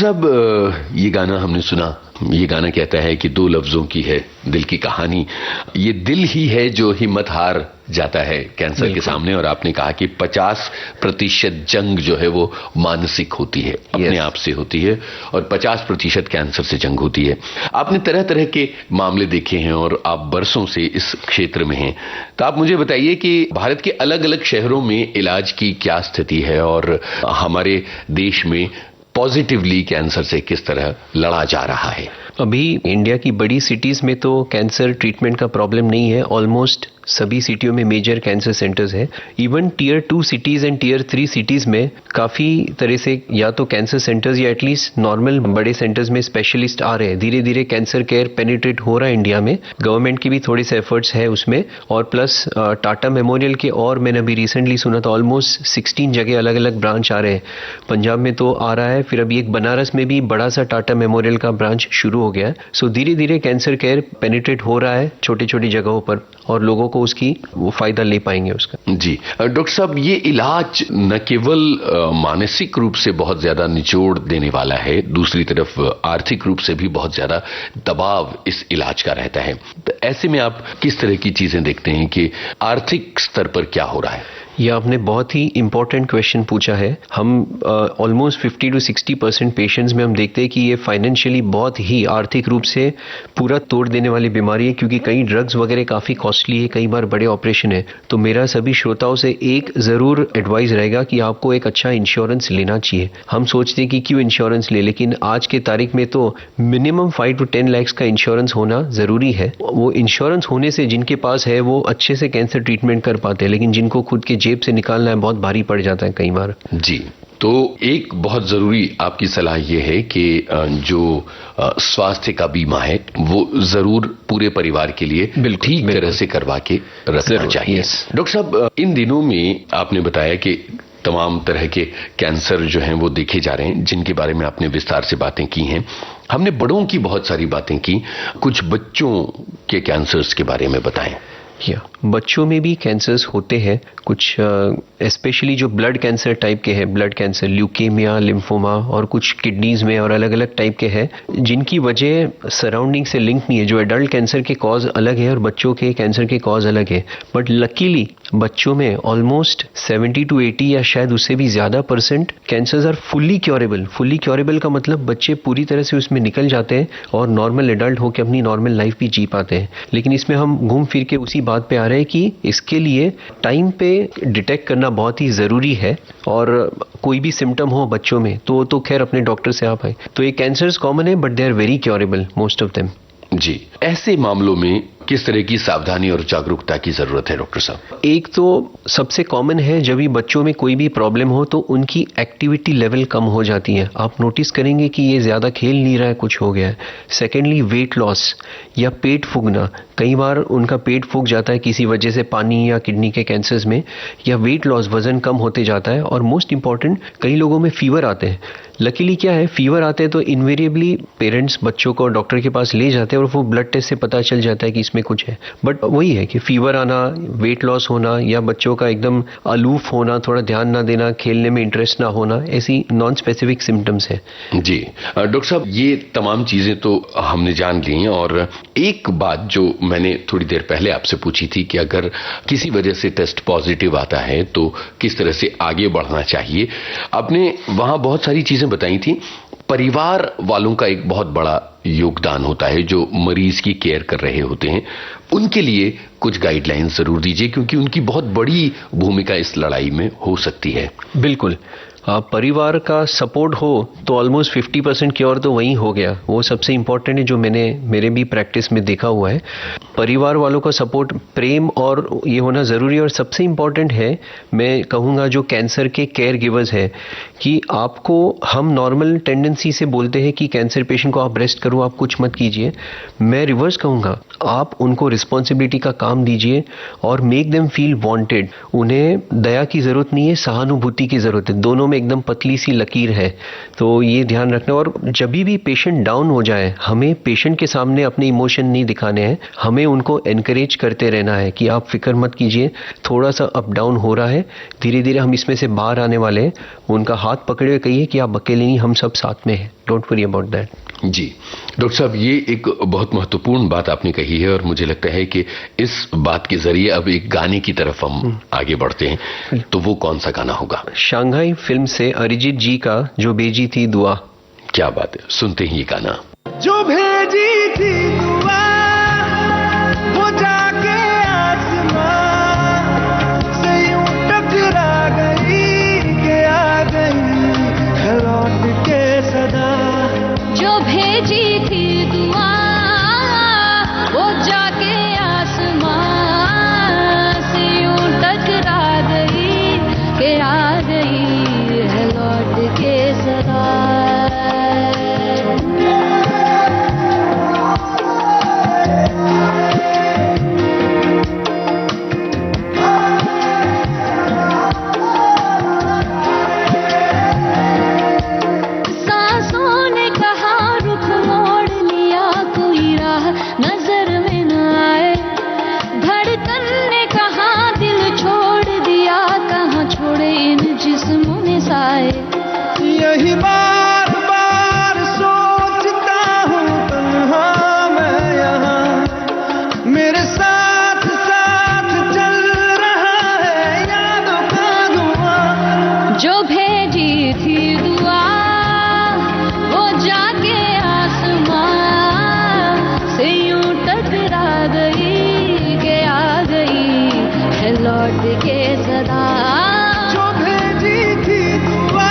साहब, ये गाना हमने सुना, ये गाना कहता है कि दो लफ्जों की है दिल की कहानी। ये दिल ही है जो हिम्मत हार जाता है कैंसर के सामने, और आपने कहा कि 50% जंग जो है वो मानसिक होती है, अपने आप से होती है, और 50% कैंसर से जंग होती है। आपने तरह तरह के मामले देखे हैं और आप बरसों से इस क्षेत्र में हैं, तो आप मुझे बताइए कि भारत के अलग अलग शहरों में इलाज की क्या स्थिति है और हमारे देश में पॉजिटिवली कैंसर से किस तरह लड़ा जा रहा है। अभी इंडिया की बड़ी सिटीज में तो कैंसर ट्रीटमेंट का प्रॉब्लम नहीं है। ऑलमोस्ट सभी सिटियों में मेजर कैंसर सेंटर्स है। Even tier 2 cities and tier 3 cities में काफी तरह से या तो कैंसर सेंटर्स या एटलीस्ट नॉर्मल बड़े सेंटर्स में स्पेशलिस्ट आ रहे हैं। धीरे धीरे कैंसर केयर पेनिट्रेट हो रहा है इंडिया में। गवर्नमेंट की भी थोड़े से एफर्ट्स है उसमें, और प्लस टाटा मेमोरियल के, और मैंने अभी रिसेंटली सुना था ऑलमोस्ट 16 जगह अलग अलग ब्रांच आ रहे हैं। पंजाब में तो आ रहा है, फिर अभी एक बनारस में भी बड़ा सा टाटा मेमोरियल का ब्रांच शुरू हो गया है। सो धीरे धीरे कैंसर केयर पेनिट्रेट हो रहा है छोटी छोटी जगहों पर, और लोगों को उसकी वो फायदा ले पाएंगे उसका। जी डॉक्टर साहब, ये इलाज न केवल मानसिक रूप से बहुत ज्यादा निचोड़ देने वाला है, दूसरी तरफ आर्थिक रूप से भी बहुत ज्यादा दबाव इस इलाज का रहता है। तो ऐसे में आप किस तरह की चीजें देखते हैं कि आर्थिक स्तर पर क्या हो रहा है? यह आपने बहुत ही इंपॉर्टेंट क्वेश्चन पूछा है। हम ऑलमोस्ट 50 to 60% पेशेंट्स में हम देखते हैं कि ये फाइनेंशियली बहुत ही आर्थिक रूप से पूरा तोड़ देने वाली बीमारी है, क्योंकि कई ड्रग्स वगैरह काफ़ी कॉस्टली है, कई बार बड़े ऑपरेशन है। तो मेरा सभी श्रोताओं से एक ज़रूर एडवाइस रहेगा कि आपको एक अच्छा इंश्योरेंस लेना चाहिए। हम सोचते हैं कि क्यों इंश्योरेंस ले, लेकिन आज के तारीख में तो मिनिमम 5 to 10 लाख का इंश्योरेंस होना ज़रूरी है। वो इंश्योरेंस होने से जिनके पास है वो अच्छे से कैंसर ट्रीटमेंट कर पाते हैं, लेकिन जिनको खुद के जेब से निकालना है बहुत भारी पड़ जाता है कई बार। जी, तो एक बहुत जरूरी आपकी सलाह यह है कि जो स्वास्थ्य का बीमा है वो जरूर पूरे परिवार के लिए ठीक तरह से करवा के रखना चाहिए। डॉक्टर साहब, इन दिनों में आपने बताया कि तमाम तरह के कैंसर जो हैं वो देखे जा रहे हैं, जिनके बारे में आपने विस्तार से बातें की हैं। हमने बड़ों की बहुत सारी बातें की, कुछ बच्चों के कैंसर्स के बारे में बताएं। बच्चों में भी कैंसर्स होते हैं कुछ, स्पेशली जो ब्लड कैंसर टाइप के हैं, ब्लड कैंसर, ल्यूकेमिया, लिम्फोमा, और कुछ किडनीज में और अलग अलग टाइप के हैं, जिनकी वजह सराउंडिंग से लिंक नहीं है। जो एडल्ट कैंसर के कॉज अलग है और बच्चों के कैंसर के कॉज अलग है। बट लकीली बच्चों में ऑलमोस्ट 70 to 80 या शायद उससे भी ज़्यादा % cancers are fully curable. Fully curable का मतलब बच्चे पूरी तरह से उसमें निकल जाते हैं और नॉर्मल एडल्ट होकर अपनी नॉर्मल लाइफ भी जी पाते हैं। लेकिन इसमें हम घूम फिर के उसी बात पे आ रहे हैं कि इसके लिए टाइम पे डिटेक्ट करना बहुत ही ज़रूरी है, और कोई भी सिम्टम हो बच्चों में तो खैर अपने डॉक्टर से आप आए। तो ये कैंसर्स कॉमन है, but they are very curable most of them. जी, ऐसे मामलों में किस तरह की सावधानी और जागरूकता की जरूरत है डॉक्टर साहब? एक तो सबसे कॉमन है, जब भी बच्चों में कोई भी प्रॉब्लम हो तो उनकी एक्टिविटी लेवल कम हो जाती है। आप नोटिस करेंगे कि ये ज़्यादा खेल नहीं रहा है, कुछ हो गया है। सेकेंडली, वेट लॉस या पेट फूगना। कई बार उनका पेट फूग जाता है किसी वजह से, पानी या किडनी के कैंसर्स में, या वेट लॉस, वजन कम होते जाता है। और मोस्ट इंपॉर्टेंट, कई लोगों में फीवर आते हैं। लकीली क्या है, फीवर आते हैं तो इन्वेरिएबली पेरेंट्स बच्चों को डॉक्टर के पास ले जाते हैं और वो ब्लड टेस्ट से पता चल जाता है कि इसमें कुछ है। बट वही है कि फीवर आना, वेट लॉस होना, या बच्चों का एकदम अलूफ होना, थोड़ा ध्यान ना देना, खेलने में इंटरेस्ट ना होना, ऐसी नॉन स्पेसिफिक सिम्टम्स है। जी डॉक्टर साहब, ये तमाम चीजें तो हमने जान ली, और एक बात जो मैंने थोड़ी देर पहले आपसे पूछी थी कि अगर किसी वजह से टेस्ट पॉजिटिव आता है तो किस तरह से आगे बढ़ना चाहिए, आपने वहां बहुत सारी चीजें बताई थी। परिवार वालों का एक बहुत बड़ा योगदान होता है जो मरीज की केयर कर रहे होते हैं, उनके लिए कुछ गाइडलाइंस जरूर दीजिए, क्योंकि उनकी बहुत बड़ी भूमिका इस लड़ाई में हो सकती है। बिल्कुल, परिवार का सपोर्ट हो तो ऑलमोस्ट 50% क्योर तो वहीं हो गया। वो सबसे इम्पोर्टेंट है, जो मैंने मेरे भी प्रैक्टिस में देखा हुआ है। परिवार वालों का सपोर्ट, प्रेम और ये होना ज़रूरी है। और सबसे इम्पोर्टेंट है, मैं कहूँगा, जो कैंसर के केयर गिवर्स है, कि आपको, हम नॉर्मल टेंडेंसी से बोलते हैं कि कैंसर पेशेंट को आप रेस्ट करो, आप कुछ मत कीजिए। मैं रिवर्स कहूँगा, आप उनको रिस्पॉन्सिबिलिटी का काम दीजिए और मेक देम फील वांटेड। उन्हें दया की ज़रूरत नहीं है, सहानुभूति की ज़रूरत है। दोनों में एकदम पतली सी लकीर है, तो ये ध्यान रखना। और जब भी पेशेंट डाउन हो जाए, हमें पेशेंट के सामने अपने इमोशन नहीं दिखाने हैं, हमें उनको एनकरेज करते रहना है कि आप फिक्र मत कीजिए, थोड़ा सा अप डाउन हो रहा है, धीरे धीरे हम इसमें से बाहर आने वाले हैं। उनका हाथ पकड़े हुए कहिए कि आप अकेले नहीं, हम सब साथ में हैं, डोंट वरी अबाउट दैट। जी डॉक्टर साहब, ये एक बहुत महत्वपूर्ण बात आपने कही है और मुझे लगता है कि इस बात के जरिए अब एक गाने की तरफ हम आगे बढ़ते हैं। तो वो कौन सा गाना होगा? शंघाई फिल्म से अरिजीत जी का जो भेजी थी दुआ। क्या बात है, सुनते हैं ये गाना। जो भेजी थी दुआ वो जाके आसमां से यूं टकरा गई कि आ गई है लौट के सदा। जो भेजी थी दुआ वो जाके आसमां से यूं टकरा गई कि आ गई है लौट के सदा। यही बार बार सोचता हूँ तन्हा मैं यहाँ, मेरे साथ साथ चल रहा है यादों का धुआं। जो भेजी थी दुआ वो जाके आसमां से यूं टकरा गई कि आ गई है लौट के सदा। जो भेजी थी दुआ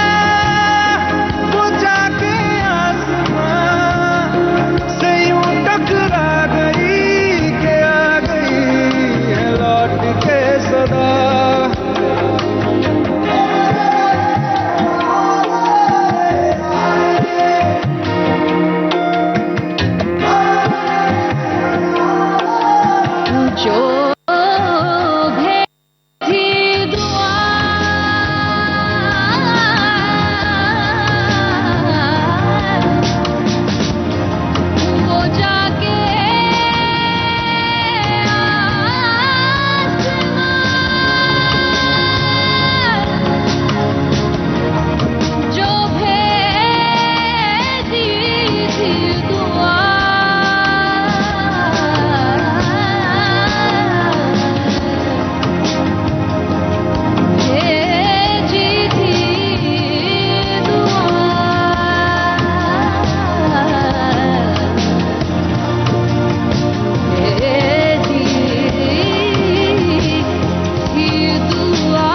वो जाके आसमां से यूं टकरा गई कि आ गई है लौट के सदा। जो भेजी दुआ वो जाके आसमां, जो भेजी थी दुआ भेजी थी दुआ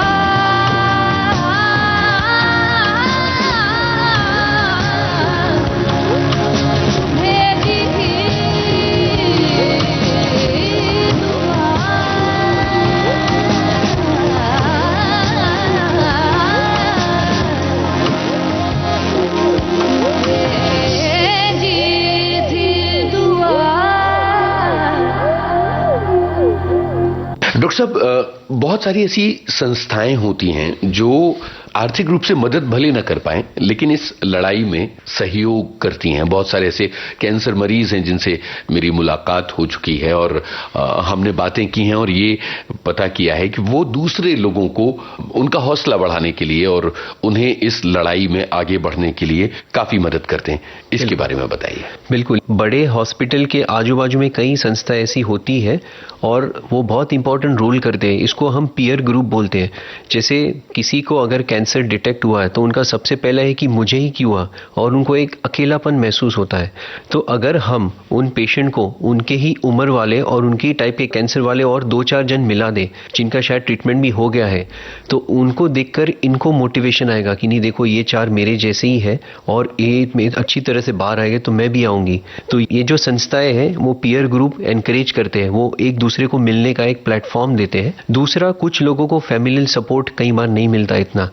भेजी थी दुआ भेजी थी दुआ। डॉक्टर साहब, बहुत सारी ऐसी संस्थाएं होती हैं जो आर्थिक रूप से मदद भले न कर पाएं, लेकिन इस लड़ाई में सहयोग करती हैं। बहुत सारे ऐसे कैंसर मरीज हैं जिनसे मेरी मुलाकात हो चुकी है और हमने बातें की हैं और ये पता किया है कि वो दूसरे लोगों को उनका हौसला बढ़ाने के लिए और उन्हें इस लड़ाई में आगे बढ़ने के लिए काफी मदद करते हैं। इसके बारे में बताइए। बिल्कुल, बड़े हॉस्पिटल के आजू बाजू में कई संस्थाएं ऐसी होती है और वो बहुत इंपॉर्टेंट रोल करते हैं। इसको हम पीयर ग्रुप बोलते हैं। जैसे किसी को अगर कैंसर डिटेक्ट हुआ है तो उनका सबसे पहला है कि मुझे ही क्यों हुआ, और उनको एक अकेलापन महसूस होता है। तो अगर हम उन पेशेंट को उनके ही उम्र वाले और उनकी टाइप के कैंसर वाले और 2-4 जन मिला दें जिनका शायद ट्रीटमेंट भी हो गया है, तो उनको देखकर इनको मोटिवेशन आएगा कि नहीं देखो ये 4 मेरे जैसे ही है और ये में अच्छी तरह से बाहर आएगा तो मैं भी आऊंगी। तो ये जो संस्थाएं हैं वो पीयर ग्रुप एनकरेज करते हैं, वो एक दूसरे को मिलने का एक प्लेटफॉर्म देते हैं। दूसरा, कुछ लोगों को फैमिलियल सपोर्ट कई बार नहीं मिलता इतना,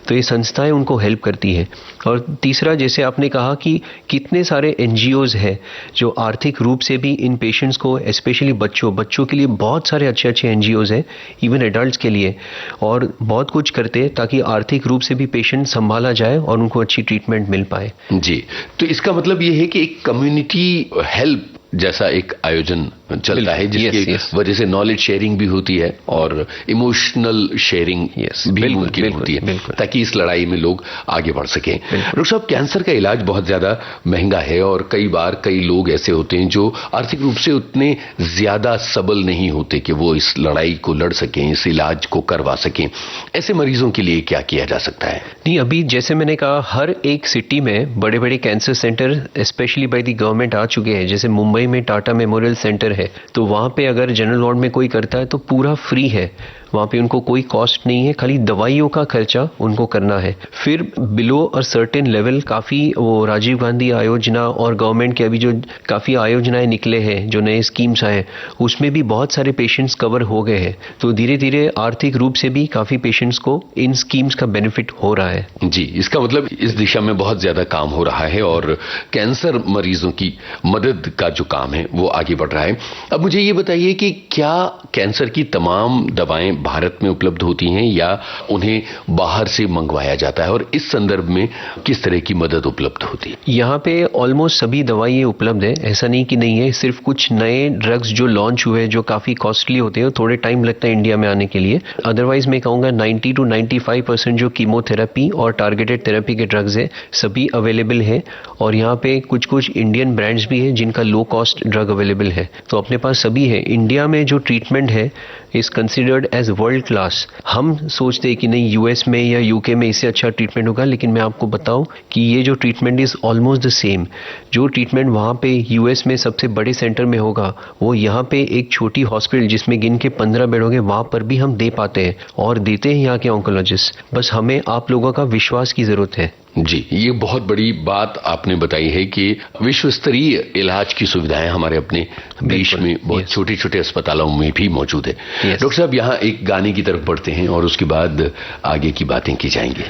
तो ये संस्थाएं उनको हेल्प करती है। और तीसरा, जैसे आपने कहा कि कितने सारे एनजीओज हैं जो आर्थिक रूप से भी इन पेशेंट्स को, स्पेशली बच्चों के लिए बहुत सारे अच्छे अच्छे एनजीओज हैं, इवन एडल्ट्स के लिए, और बहुत कुछ करते हैं ताकि आर्थिक रूप से भी पेशेंट संभाला जाए और उनको अच्छी ट्रीटमेंट मिल पाए। जी, तो इसका मतलब ये है कि एक कम्युनिटी हेल्प जैसा एक आयोजन चलता है जिसकी वजह से नॉलेज शेयरिंग भी होती है और इमोशनल शेयरिंग भी मुमकिन होती है, ताकि इस लड़ाई में लोग आगे बढ़ सकें। डॉक्टर साहब, कैंसर का इलाज बहुत ज्यादा महंगा है और कई बार कई लोग ऐसे होते हैं जो आर्थिक रूप से उतने ज्यादा सबल नहीं होते कि वो इस लड़ाई को लड़ सकें, इस इलाज को करवा सकें। ऐसे मरीजों के लिए क्या किया जा सकता है? नहीं, अभी जैसे मैंने कहा, हर एक सिटी में बड़े बड़े cancer center specially by the government आ चुके हैं। जैसे मुंबई में टाटा मेमोरियल सेंटर है, तो वहां पे अगर जनरल वार्ड में कोई करता है तो पूरा फ्री है, वहां पे उनको कोई कॉस्ट नहीं है, खाली दवाइयों का खर्चा उनको करना है। फिर बिलो अ सर्टेन लेवल काफ़ी वो राजीव गांधी आयोजना और गवर्नमेंट के अभी जो काफ़ी आयोजनाएं निकले हैं, जो नए स्कीम्स आए, उसमें भी बहुत सारे पेशेंट्स कवर हो गए हैं। तो धीरे धीरे आर्थिक रूप से भी काफ़ी पेशेंट्स को इन स्कीम्स का बेनिफिट हो रहा है। जी, इसका मतलब इस दिशा में बहुत ज्यादा काम हो रहा है और कैंसर मरीजों की मदद का जो काम है वो आगे बढ़ रहा है। अब मुझे ये बताइए कि क्या कैंसर की तमाम दवाएं भारत में उपलब्ध होती हैं या उन्हें बाहर से मंगवाया जाता है, और इस संदर्भ में किस तरह की मदद उपलब्ध होती है? यहाँ पे ऑलमोस्ट सभी दवाइयाँ उपलब्ध है, ऐसा नहीं कि नहीं है। सिर्फ कुछ नए ड्रग्स जो लॉन्च हुए जो काफ़ी कॉस्टली होते हैं, थोड़े टाइम लगता है इंडिया में आने के लिए। अदरवाइज मैं कहूँगा 90 to 95% जो कीमोथेरेपी और टारगेटेड थेरेपी के ड्रग्स है सभी अवेलेबल है। और यहाँ पे कुछ कुछ इंडियन ब्रांड्स भी हैं जिनका लो कॉस्ट ड्रग अवेलेबल है, तो अपने पास सभी है। इंडिया में जो ट्रीटमेंट है is considered as world class. हम सोचते हैं कि नहीं यूएस में या यूके में इससे अच्छा ट्रीटमेंट होगा, लेकिन मैं आपको बताऊं कि ये जो treatment is almost the same. जो ट्रीटमेंट वहाँ पे यूएस में सबसे बड़े सेंटर में होगा, वो यहाँ पे एक छोटी हॉस्पिटल जिसमें गिन के 15 बेड होंगे वहाँ पर भी हम दे पाते हैं और देते हैं यहाँ के ऑन्कोलॉजिस्ट। बस हमें आप लोगों का विश्वास की जरूरत है। जी, ये बहुत बड़ी बात आपने बताई है कि विश्व स्तरीय इलाज की सुविधाएं हमारे अपने देश में बहुत छोटे छोटे अस्पतालों में भी मौजूद है। डॉक्टर साहब, यहाँ एक गाने की तरफ बढ़ते हैं और उसके बाद आगे की बातें की जाएंगी।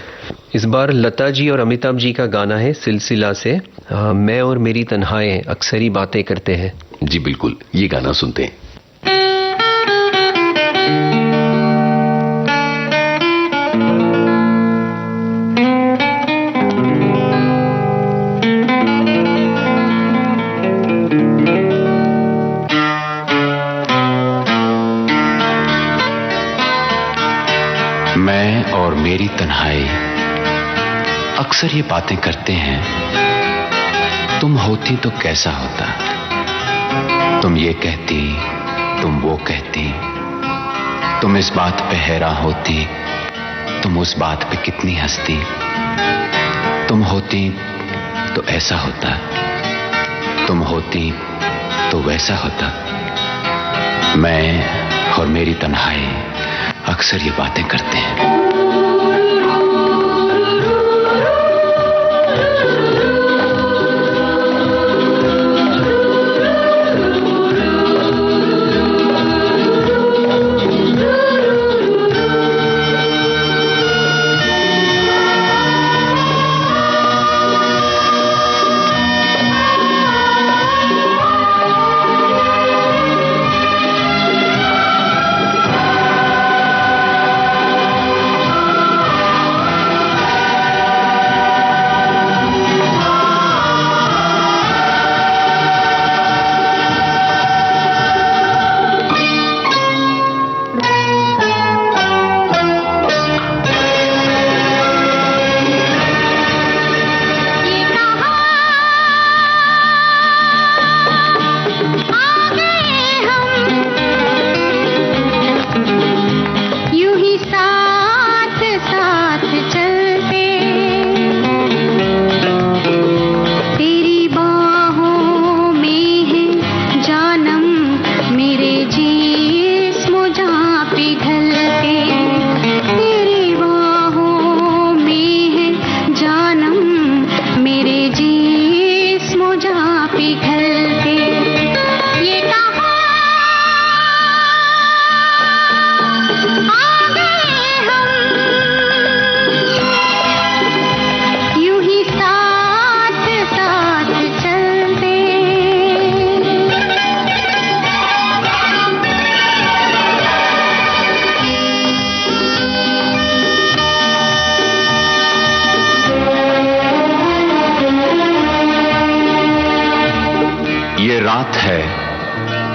इस बार लता जी और अमिताभ जी का गाना है सिलसिला से, मैं और मेरी तन्हाएं अक्सर ही बातें करते हैं। जी बिल्कुल, ये गाना सुनते हैं। मैं और मेरी तन्हाई अक्सर ये बातें करते हैं, तुम होती तो कैसा होता, तुम ये कहती, तुम वो कहती, तुम इस बात पे हैरान होती, तुम उस बात पे कितनी हंसती, तुम होती तो ऐसा होता, तुम होती तो वैसा होता। मैं और मेरी तन्हाई अक्सर ये बातें करते हैं।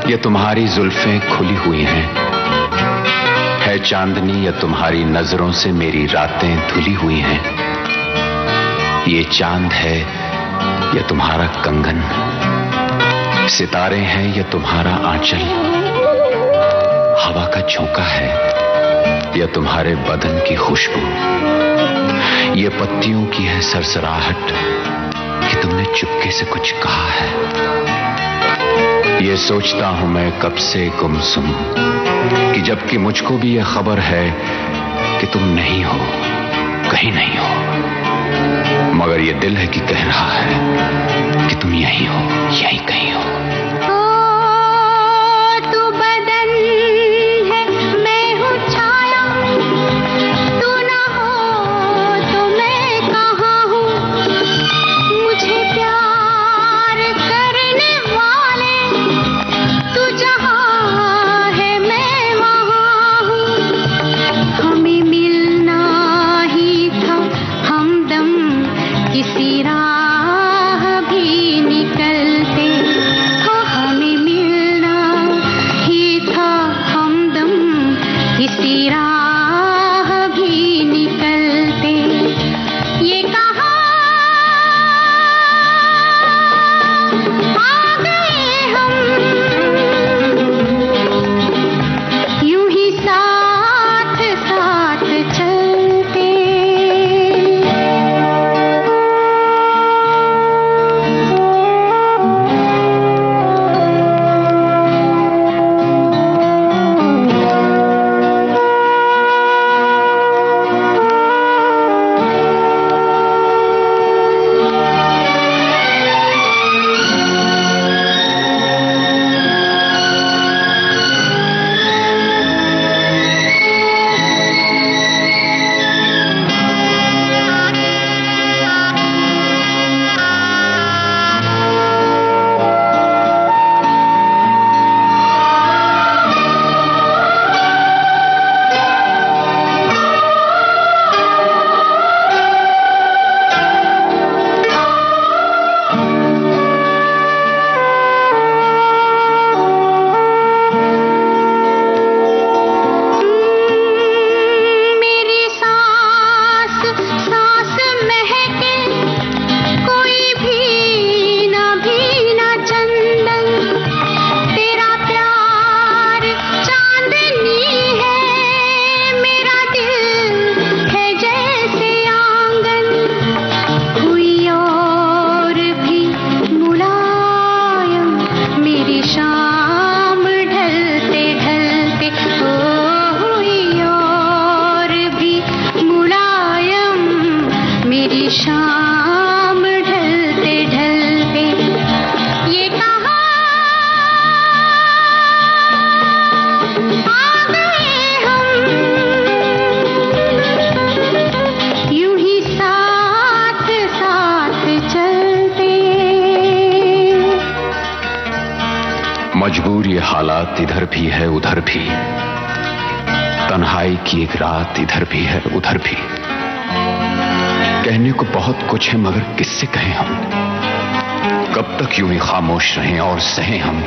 ये तुम्हारी जुल्फें खुली हुई हैं, है चांदनी या तुम्हारी नजरों से मेरी रातें धुली हुई हैं। ये चांद है या तुम्हारा कंगन, सितारे हैं या तुम्हारा आंचल, हवा का झोंका है या तुम्हारे बदन की खुशबू, ये पत्तियों की है सरसराहट कि तुमने चुपके से कुछ कहा है। ये सोचता हूं मैं कब से गुमसुम कि जबकि मुझको भी यह खबर है कि तुम नहीं हो, कहीं नहीं हो, मगर ये दिल है कि कह रहा है कि तुम यहीं हो, यहीं कहीं हो। मजबूर ये हालात इधर भी है उधर भी, तन्हाई की एक रात इधर भी है उधर भी। कहने को बहुत कुछ है मगर किससे कहें हम, कब तक यूं ही खामोश रहें और सहें हम।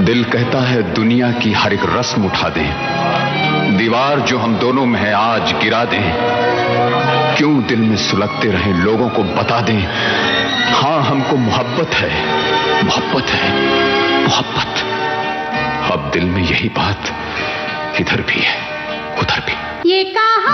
दिल कहता है दुनिया की हर एक रस्म उठा दें, दीवार जो हम दोनों में है आज गिरा दें। क्यों दिल में सुलगते रहे लोगों को बता दें, हां हमको मोहब्बत है, मोहब्बत है, मोहब्बत। अब दिल में यही बात इधर भी है उधर भी। ये कहा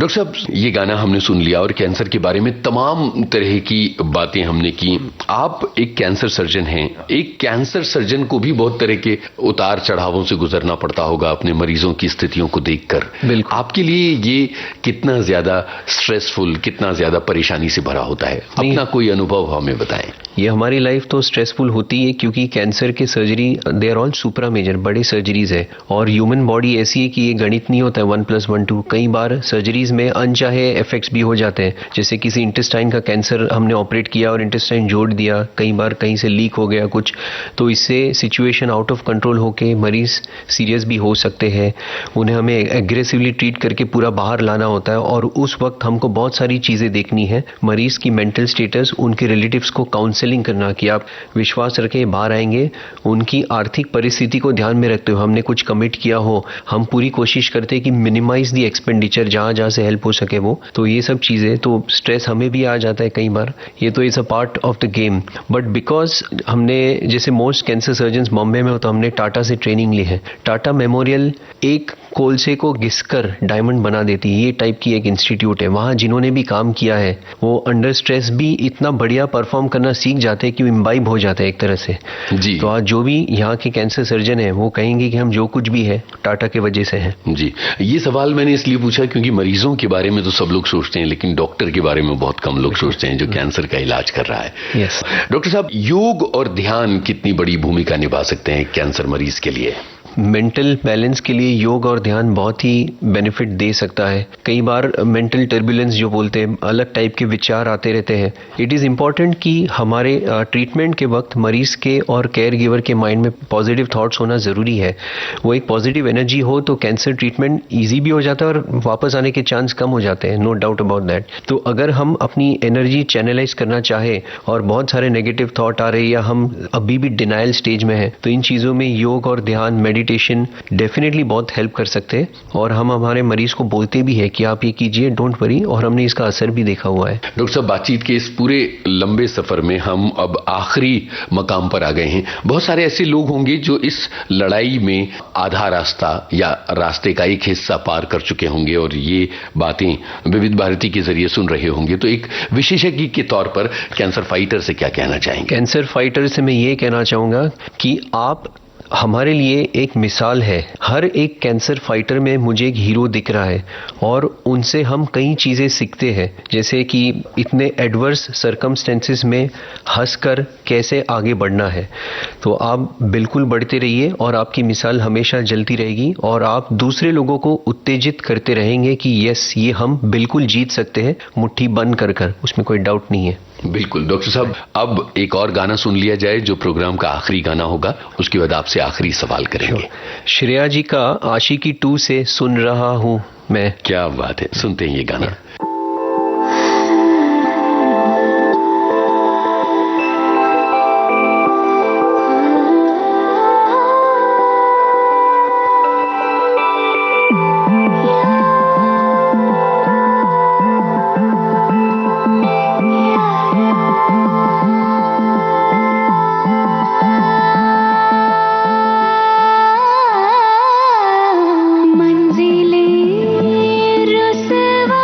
डॉक्टर साहब, ये गाना हमने सुन लिया और कैंसर के बारे में तमाम तरह की बातें हमने की। आप एक कैंसर सर्जन हैं। एक कैंसर सर्जन को भी बहुत तरह के उतार चढ़ावों से गुजरना पड़ता होगा अपने मरीजों की स्थितियों को देखकर। बिल्कुल। आपके लिए ये कितना ज्यादा स्ट्रेसफुल, कितना ज्यादा परेशानी से भरा होता है? अपना कोई अनुभव हमें बताएं। ये हमारी लाइफ तो स्ट्रेसफुल होती है, क्योंकि कैंसर के surgery they are all supra major, बड़े सर्जरीज है। और ह्यूमन बॉडी ऐसी है कि ये गणित नहीं होता है 1+1=2। कई बार सर्जरीज में अनचाहे इफेक्ट्स भी हो जाते हैं, जैसे किसी इंटेस्टाइन का कैंसर हमने ऑपरेट किया और इंटेस्टाइन जोड़ दिया, कई बार कहीं से लीक हो गया कुछ, तो इससे सिचुएशन आउट ऑफ कंट्रोल होके मरीज सीरियस भी हो सकते हैं। उन्हें हमें एग्रेसिवली ट्रीट करके पूरा बाहर लाना होता है, और उस वक्त हमको बहुत सारी चीज़ें देखनी है। मरीज की मेंटल स्टेटस, उनके रिलेटिव्स को काउंसलिंग करना कि आप विश्वास रखें बाहर आएंगे। उनकी आर्थिक परिस्थिति को ध्यान में रखते हुए हमने कुछ कमिट किया हो, हम पूरी कोशिश करते हैं कि मिनिमाइज दी एक्सपेंडिचर, जहाँ जहाँ से हेल्प हो सके वो। तो ये सब चीज़ें, तो स्ट्रेस हमें भी आ जाता है कई बार, ये तो is a part of the game. But because हमने, जैसे मोस्ट कैंसर सर्जन्स बॉम्बे में हो, तो हमने टाटा से ट्रेनिंग ली है। टाटा मेमोरियल एक कोलसे को घिसकर डायमंड बना देती है, ये टाइप की एक इंस्टीट्यूट है। वहाँ जिन्होंने भी काम किया है वो अंडर स्ट्रेस भी इतना बढ़िया परफॉर्म करना सीख जाते हैं कि वो इम्बाइब हो जाते हैं एक तरह से जी। तो आज जो भी यहाँ के कैंसर सर्जन हैं वो कहेंगे कि हम जो कुछ भी है टाटा के वजह से है। जी, ये सवाल मैंने इसलिए पूछा क्योंकि मरीजों के बारे में तो सब लोग सोचते हैं, लेकिन डॉक्टर के बारे में बहुत कम लोग सोचते हैं जो कैंसर का इलाज कर रहा है। यस डॉक्टर साहब, योग और ध्यान कितनी बड़ी भूमिका निभा सकते हैं कैंसर मरीज के लिए? मेंटल बैलेंस के लिए योग और ध्यान बहुत ही बेनिफिट दे सकता है। कई बार मेंटल टर्बुलेंस जो बोलते हैं, अलग टाइप के विचार आते रहते हैं। इट इज़ इम्पॉर्टेंट कि हमारे ट्रीटमेंट के वक्त मरीज के और केयर गिवर के माइंड में पॉजिटिव थॉट्स होना ज़रूरी है। वो एक पॉजिटिव एनर्जी हो तो कैंसर ट्रीटमेंट ईजी भी हो जाता है और वापस आने के चांस कम हो जाते हैं, नो डाउट अबाउट दैट। तो अगर हम अपनी एनर्जी चैनलाइज करना चाहे और बहुत सारे नेगेटिव थॉट आ रहे हैं या हम अभी भी डिनाइल स्टेज में हैं, तो इन चीज़ों में योग और ध्यान, मेडिटेशन डेफिनेटली बहुत हेल्प कर सकते हैं। और हम हमारे मरीज को बोलते भी है कि आप ये कीजिए, डोंट वरी, और हमने इसका असर भी देखा हुआ है। डॉक्टर साहब, बातचीत के इस पूरे लंबे सफर में हम अब आखिरी मकाम पर आ गए हैं। बहुत सारे ऐसे लोग होंगे जो इस लड़ाई में आधा रास्ता या रास्ते का एक हिस्सा पार कर चुके होंगे और ये बातें विविध भारती के जरिए सुन रहे होंगे। तो एक विशेषज्ञ के तौर पर कैंसर फाइटर से क्या कहना चाहेंगे? कैंसर फाइटर से मैं ये कहना चाहूँगा कि आप हमारे लिए एक मिसाल है। हर एक कैंसर फाइटर में मुझे एक हीरो दिख रहा है और उनसे हम कई चीज़ें सीखते हैं, जैसे कि इतने एडवर्स सर्कमस्टेंसेस में हंसकर कैसे आगे बढ़ना है। तो आप बिल्कुल बढ़ते रहिए और आपकी मिसाल हमेशा जलती रहेगी और आप दूसरे लोगों को उत्तेजित करते रहेंगे कि यस, ये हम बिल्कुल जीत सकते हैं, मुट्ठी बंद कर, उसमें कोई डाउट नहीं है। बिल्कुल। डॉक्टर साहब, अब एक और गाना सुन लिया जाए जो प्रोग्राम का आखिरी गाना होगा, उसके बाद आपसे आखिरी सवाल करेंगे। श्रेया जी का आशिकी 2 से सुन रहा हूँ मैं। क्या बात है, सुनते हैं ये गाना। मंजिलें रुसवा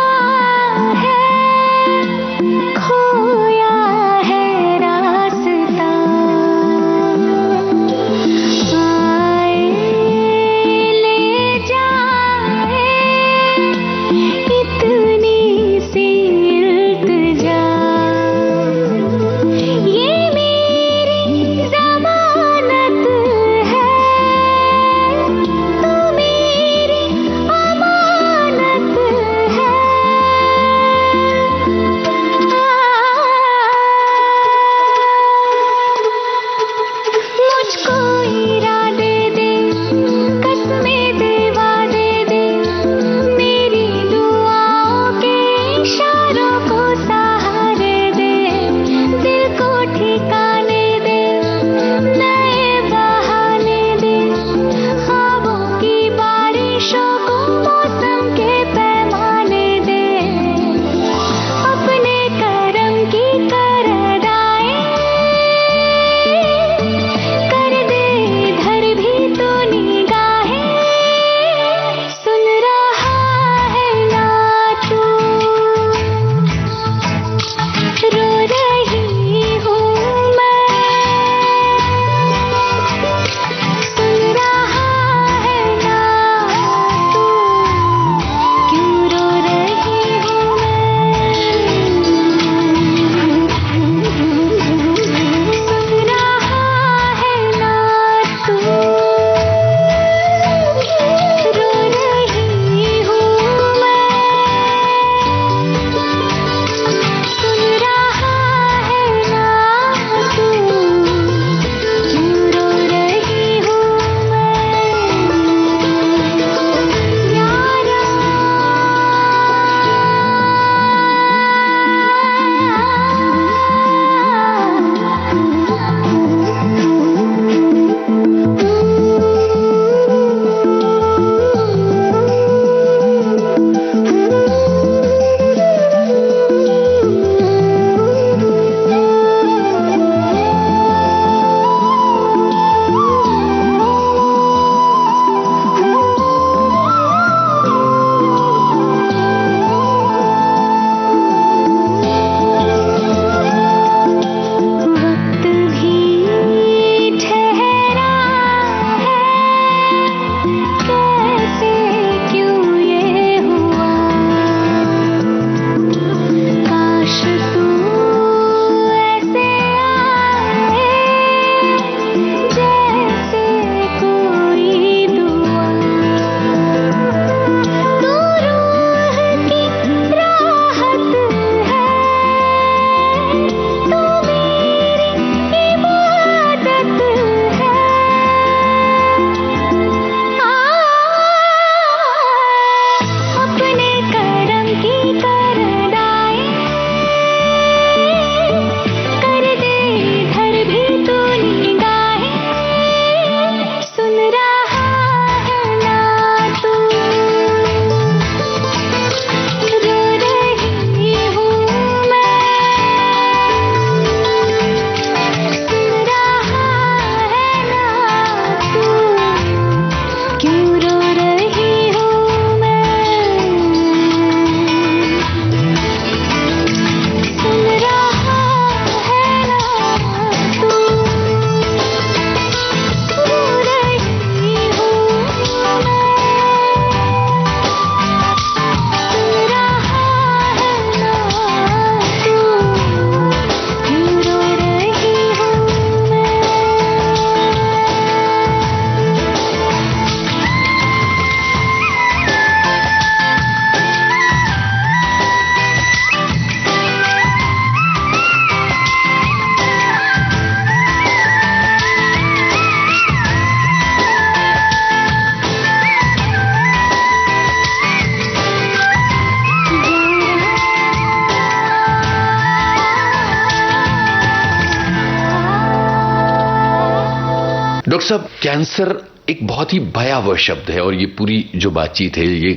कैंसर एक बहुत ही भयावह शब्द है और ये पूरी जो बातचीत है ये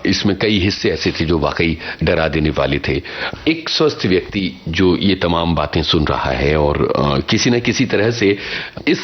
इसमें कई हिस्से ऐसे थे जो वाकई डरा देने वाले थे। एक स्वस्थ व्यक्ति जो ये तमाम बातें सुन रहा है और किसी न किसी तरह से इस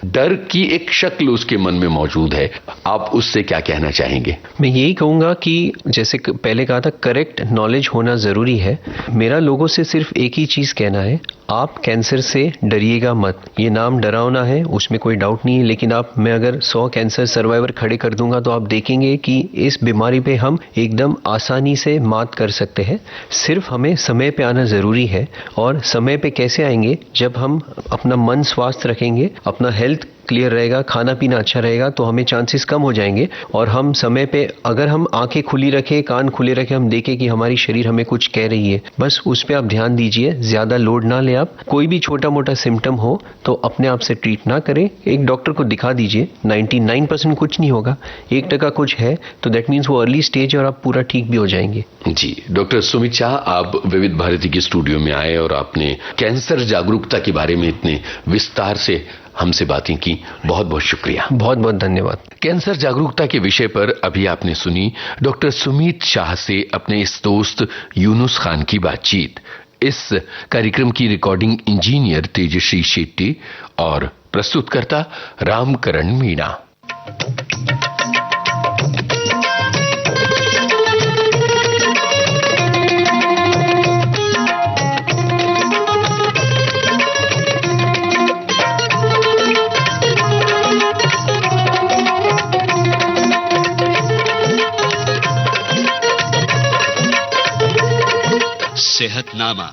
डर की एक शक्ल उसके मन में मौजूद है, आप उससे क्या कहना चाहेंगे? मैं यही कहूँगा कि जैसे पहले कहा था, करेक्ट नॉलेज होना ज़रूरी है। मेरा लोगों से सिर्फ एक ही चीज़ कहना है, आप कैंसर से डरिएगा मत। ये नाम डरावना है, उसमें कोई डाउट नहीं है, लेकिन मैं अगर 100 कैंसर सर्वाइवर खड़े कर दूंगा तो आप देखेंगे कि इस बीमारी पे हम एकदम आसानी से मात कर सकते हैं। सिर्फ हमें समय पे आना ज़रूरी है। और समय पे कैसे आएंगे? जब हम अपना मन स्वस्थ रखेंगे, अपना हेल्थ क्लियर रहेगा, खाना पीना अच्छा रहेगा, तो हमें चांसेस कम हो जाएंगे। और हम समय पे, अगर हम आंखें खुली रखें, कान खुले रखें, हम देखें कि हमारी शरीर हमें कुछ कह रही है, बस उस पर आप ध्यान दीजिए। ज़्यादा लोड ना ले आप। कोई भी छोटा मोटा सिम्टम हो तो अपने आप से ट्रीट ना करें, एक डॉक्टर को दिखा दीजिए। 99% कुछ नहीं होगा, 1% कुछ है तो दैट मीन्स वो अर्ली स्टेज और आप पूरा ठीक भी हो जाएंगे। जी डॉक्टर सुमित शाह, आप विविध भारती के स्टूडियो में आए और आपने कैंसर जागरूकता के बारे में इतने विस्तार से हमसे बातें की, बहुत बहुत शुक्रिया। बहुत बहुत धन्यवाद। कैंसर जागरूकता के विषय पर अभी आपने सुनी डॉक्टर सुमित शाह से अपने इस दोस्त यूनुस खान की बातचीत। इस कार्यक्रम की रिकॉर्डिंग इंजीनियर तेजश्री शेट्टी और प्रस्तुतकर्ता रामकरण मीणा। सेहतनामा।